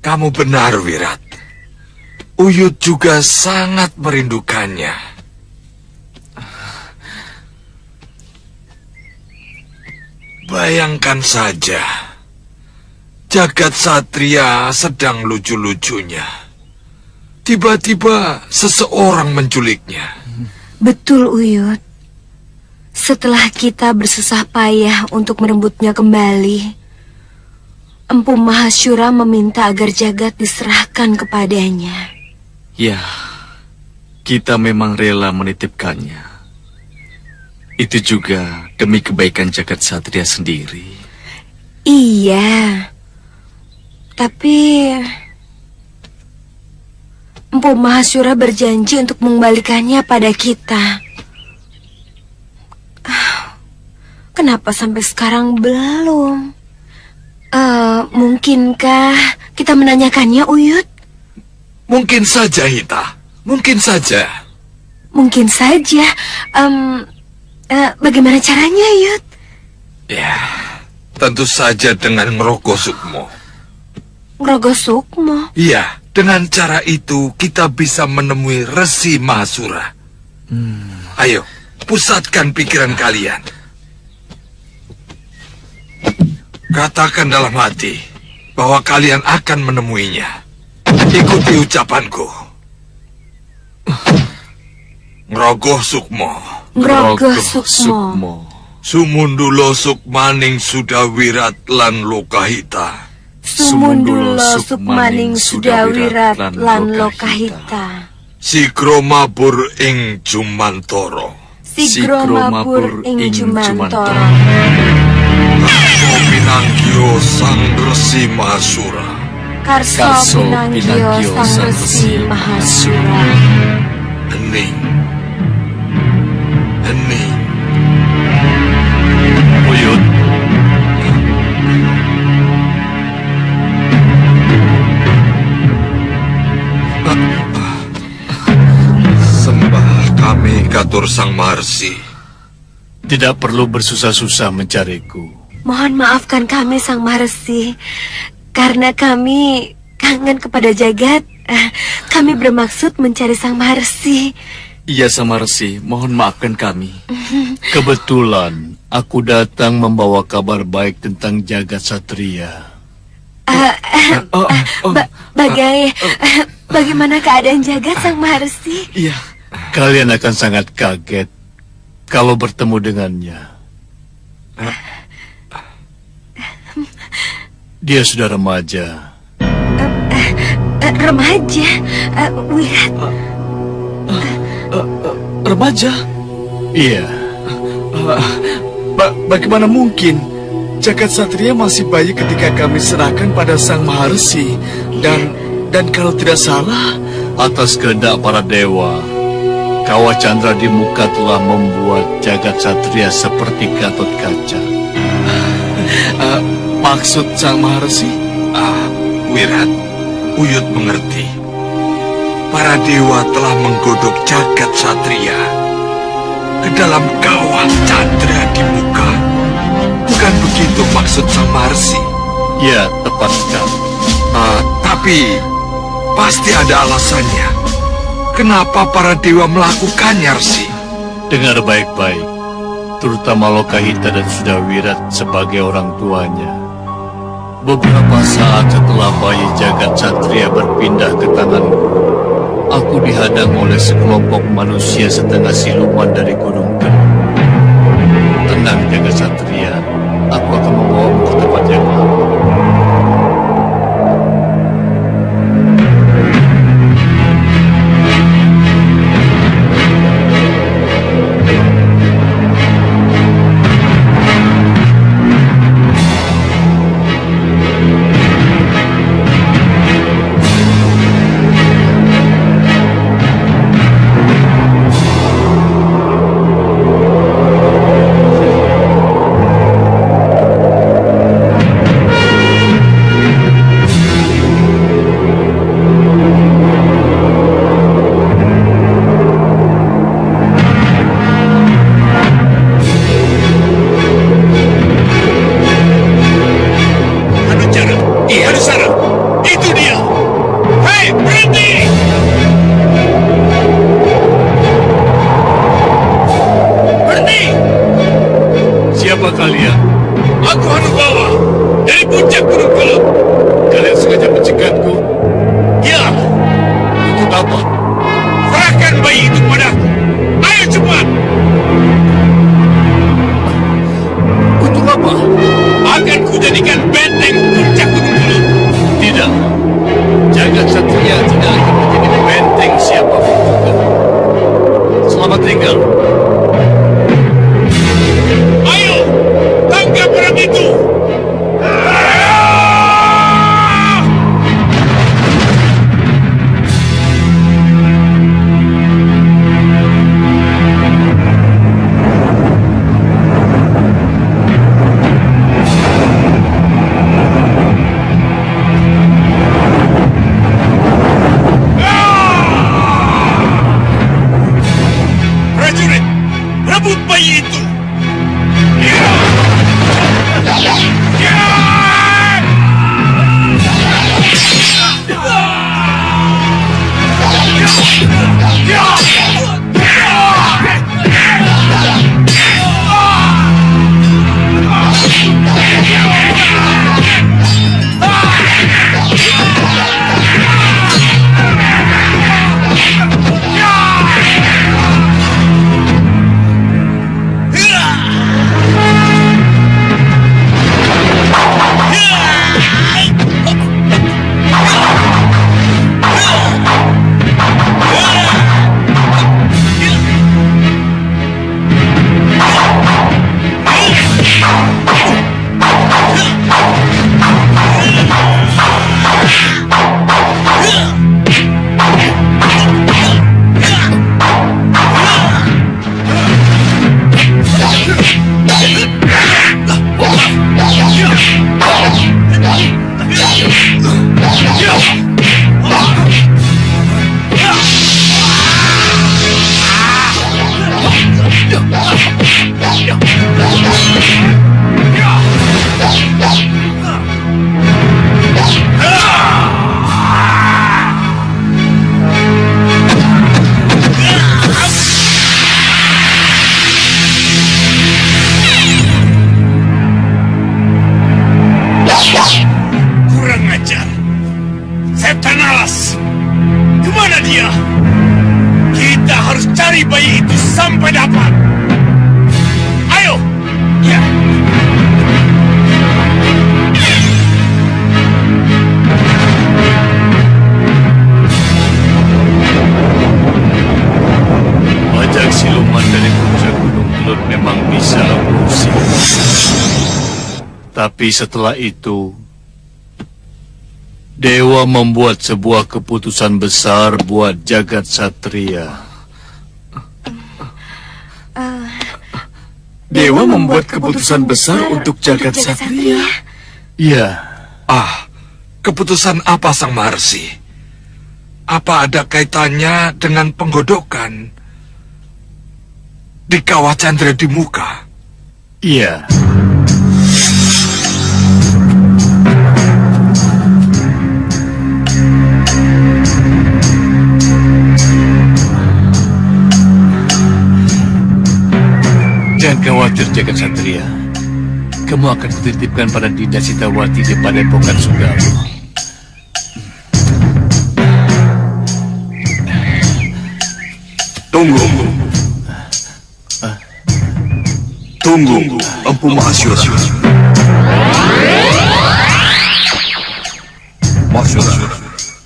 Kamu benar, Wirat. Uyut juga sangat merindukannya. Bayangkan saja, jagat satria sedang lucu-lucunya. Tiba-tiba seseorang menculiknya. Betul, Uyut. Setelah kita bersusah payah untuk merebutnya kembali, Empu Mahasyura meminta agar jagat diserahkan kepadanya. Ya, kita memang rela menitipkannya. Itu juga demi kebaikan jagat satria sendiri. Iya, tapi Empu Mahasyura berjanji untuk mengembalikannya pada kita. Kenapa sampai sekarang belum? Mungkinkah kita menanyakannya, Uyut? Mungkin saja, Hita. Mungkin saja. Mungkin saja. Bagaimana caranya, Uyut? Ya, tentu saja dengan ngerogoh Sukmo. Ngrogo Sukmo. Iya, dengan cara itu kita bisa menemui Resi Mahasura. Ayo, pusatkan pikiran kalian. Katakan dalam hati bahwa kalian akan menemuinya. Ikuti ucapanku. Ngrogo Sukmo. Ngrogo Sukmo. Sumundulo Sukmaning Sudawirat lan Lokahita. Sumundulo Sukmaning Sudawirat lan Lokahita. Sigro mabur ing Jumantoro. Sigro mabur ing Jumantoro. Karso Pinanggio Sang Resi Mahasura. Karso Pinanggio Sang Resi Mahasura. Hening. Hening. Uyut. Sembah kami Katur Sang Maharsi. Tidak perlu bersusah-susah mencariku. Mohon maafkan kami Sang Maharsi, karena kami kangen kepada jagat. Kami bermaksud mencari Sang Maharsi. Iya, Sang Maharsi, mohon maafkan kami. Kebetulan aku datang membawa kabar baik tentang jagat satria. Bagaimana keadaan jagat Sang Maharsi? Iya, kalian akan sangat kaget kalau bertemu dengannya. Dia sudah remaja. Remaja? Wirat? Remaja? Iya. Bagaimana mungkin? Jagat Satria masih bayi ketika kami serahkan pada Sang Maharsi. Dan kalau tidak salah, atas kehendak para dewa, Kawah Chandra di muka telah membuat Jagat Satria seperti Gatot Kaca. Maksud Sang Maharsi? Wirat, Uyut mengerti. Para dewa telah menggodok jagat satria ke dalam kawah Chandra di muka. Bukan begitu maksud Sang Maharsi? Ya, tepat sekali. Tapi pasti ada alasannya. Kenapa para dewa melakukannya, Rsi? Dengar baik-baik, terutama Lokahita dan Sudawirat sebagai orang tuanya. Beberapa saat setelah bayi jagat satria berpindah ke tanganku, aku dihadang oleh sekelompok manusia setengah siluman dari Gunung Kelut. Tenang, jagat satria, aku akan membawamu ke tempat yang aman. bayi itu sampai dapat. Ayo! Ya. Bajak siluman dari puncak Gunung Kelut memang bisa berusia. Tapi setelah itu, Dewa membuat sebuah keputusan besar buat jagat satria. Dewa membuat keputusan besar untuk jagat satria. Iya, Keputusan apa Sang Maharsi? Apa ada kaitannya dengan penggodokan di Kawah Chandra di muka? iya. Jangan khawatir jagat satria. Kamu akan kutitipkan pada Dinda Sitawati di Padepokan Sugalo. Tunggu. Tunggu, Empu Mahasyura. Mahasyura,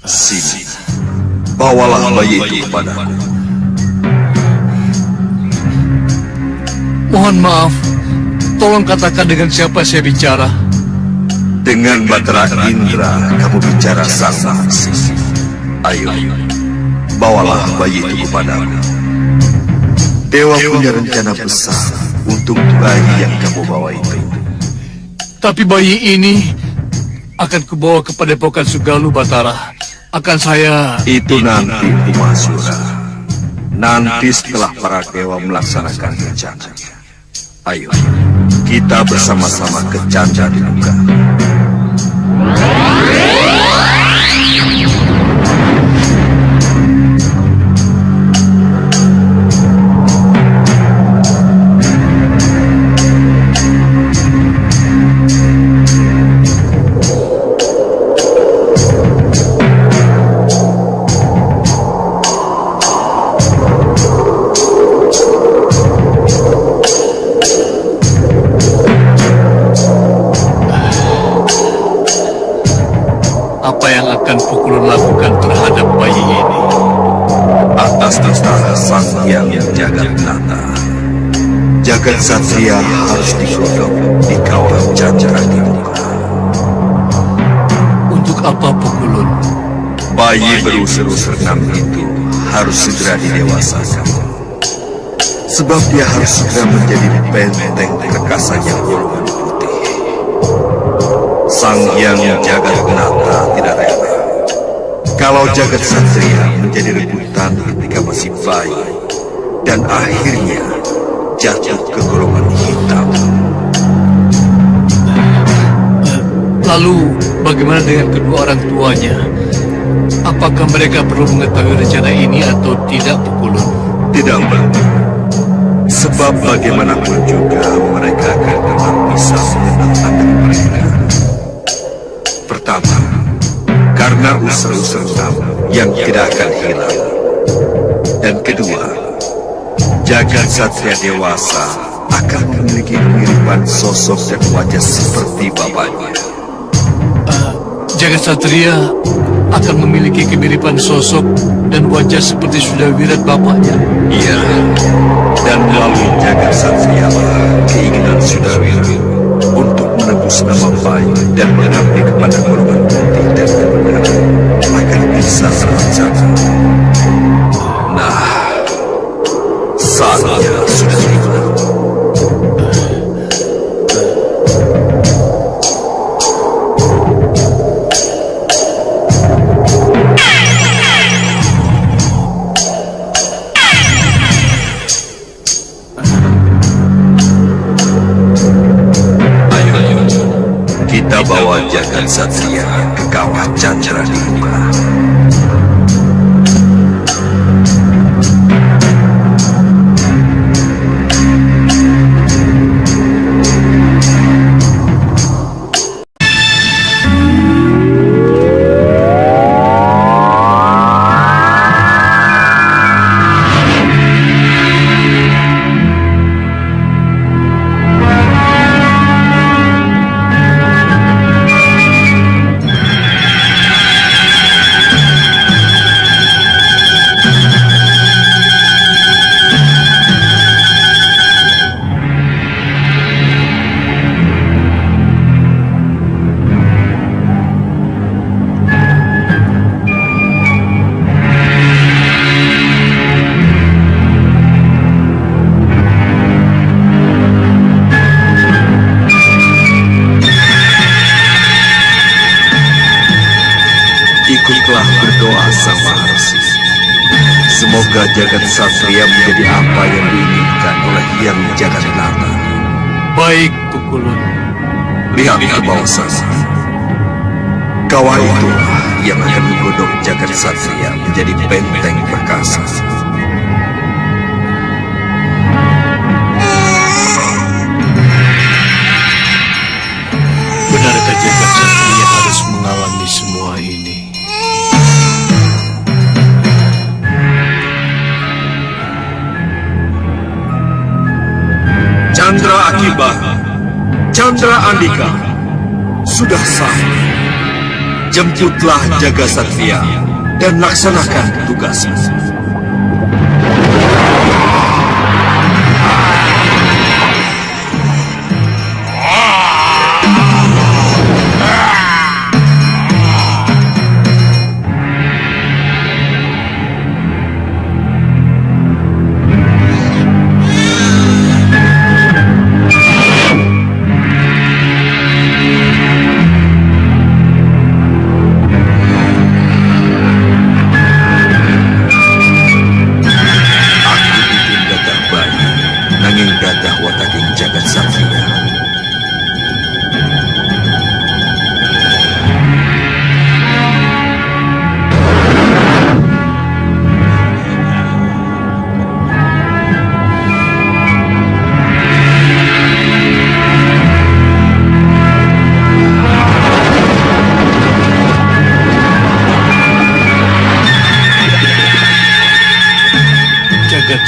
sini. Bawalah bayi itu kepadaku. Mohon maaf, tolong katakan dengan siapa saya bicara. Dengan Batara Indra, kamu bicara Sang Maharsi. Ayo, bawalah bayi itu kepadaku. Dewa punya rencana besar untuk bayi yang kamu bawa itu. Tapi bayi ini akan kubawa ke Padepokan Sugalu, Batara. Akan saya... Itu nanti, Mahasyura. Nanti setelah para dewa melaksanakan rencana. Ayo, kita bersama-sama ke Chandra di muka. Apa yang akan Pukulun lakukan terhadap bayi ini? Atas tentara Sang Hyang Jagat Nata, jagat satria harus digodok di Kawah Chandra di muka. Untuk apa Pukulun? Bayi berusur-usur 6 itu harus segera didewasakan. Sebab dia harus segera menjadi benteng perkasanya golongan putih. Sang Hyang Jagat Nata tidak rela kalau jagat satria menjadi rebutan ketika masih bayi dan akhirnya jatuh ke golongan hitam. Lalu bagaimana dengan kedua orang tuanya? Apakah mereka perlu mengetahui rencana ini atau tidak, Pukulun? Tidak perlu. Sebab bagaimanapun juga mereka akan tetap bisa mengenal tangan mereka. Pertama, karena unsur-unsur yang tidak akan hilang. Dan kedua, jagat satria dewasa akan memiliki kemiripan sosok dan wajah seperti bapaknya. Jagat satria akan memiliki kemiripan sosok dan wajah seperti Sudawirat bapaknya. Iya, dan melalui jagat satria keinginan Sudawirat untuk menebus nama baik dan mengabdi kepada golongan putih dan kebenaran akan bisa terlaksana. Nah, saatnya sudah tiba. Kita bawa jagat satria ke Kawah Chandra di muka. Marilah berdoa Sang Maharsi. Semoga jagat satria menjadi apa yang diinginkan oleh Hyang Jagadnata. Baik, Kukulun. Lihat ke bawah sana. Kawah itulah yang akan menggodok jagat satria menjadi benteng perkasa. Benarkah jagat satria harus mengalami semua ini? Chandra Akibat, Chandra Andika, sudah sah. Jemputlah jaga satria dan laksanakan tugasmu.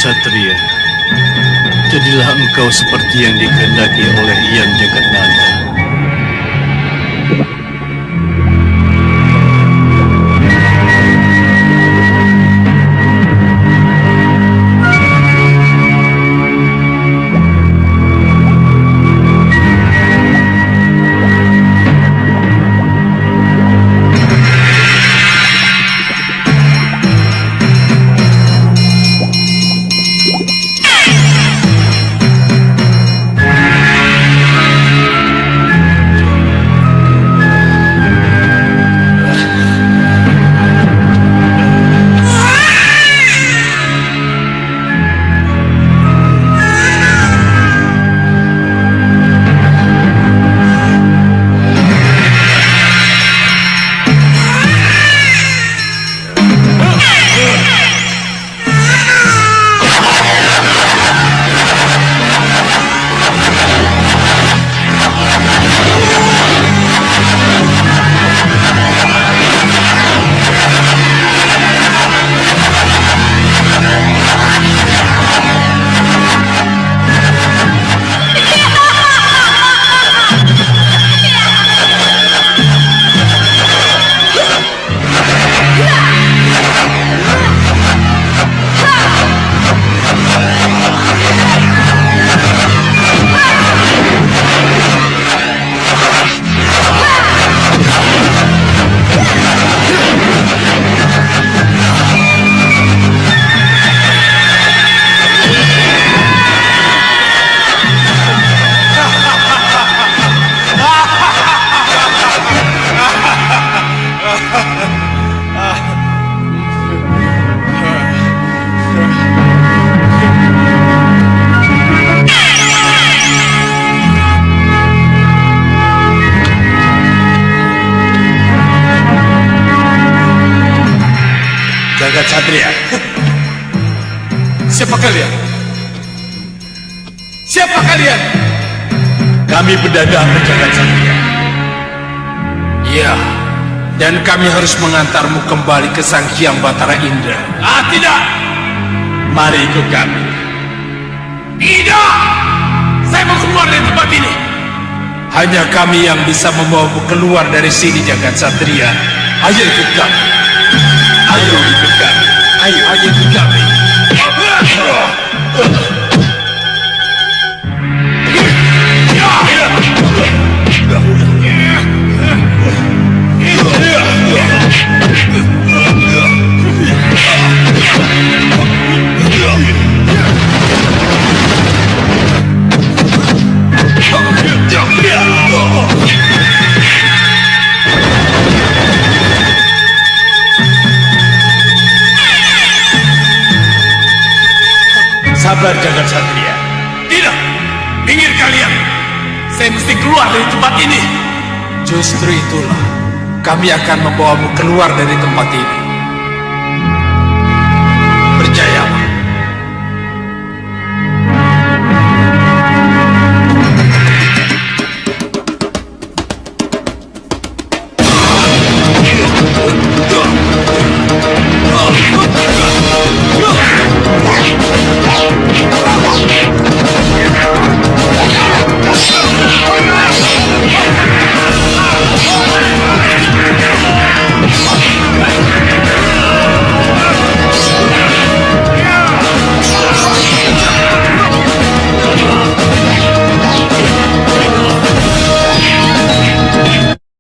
Satria, jadilah engkau seperti yang dikehendaki oleh Hyang Jagadnata. Jagat Satria. Siapa kalian? Siapa kalian? Kami berdadah ke Jagat Satria. Ya, dan kami harus mengantarmu kembali ke Sang Hyang Batara Indra. Ah, tidak! Mari ikut kami. Tidak! Saya mau keluar dari tempat ini. Hanya kami yang bisa membawamu keluar dari sini, Jagat Satria. Ayo ikut kami. Ayo ikut kami. Ayo ikut kami. Bersabar Jagat Satria. Tidak! Minggir kalian! Saya mesti keluar dari tempat ini. Justru itulah kami akan membawamu keluar dari tempat ini.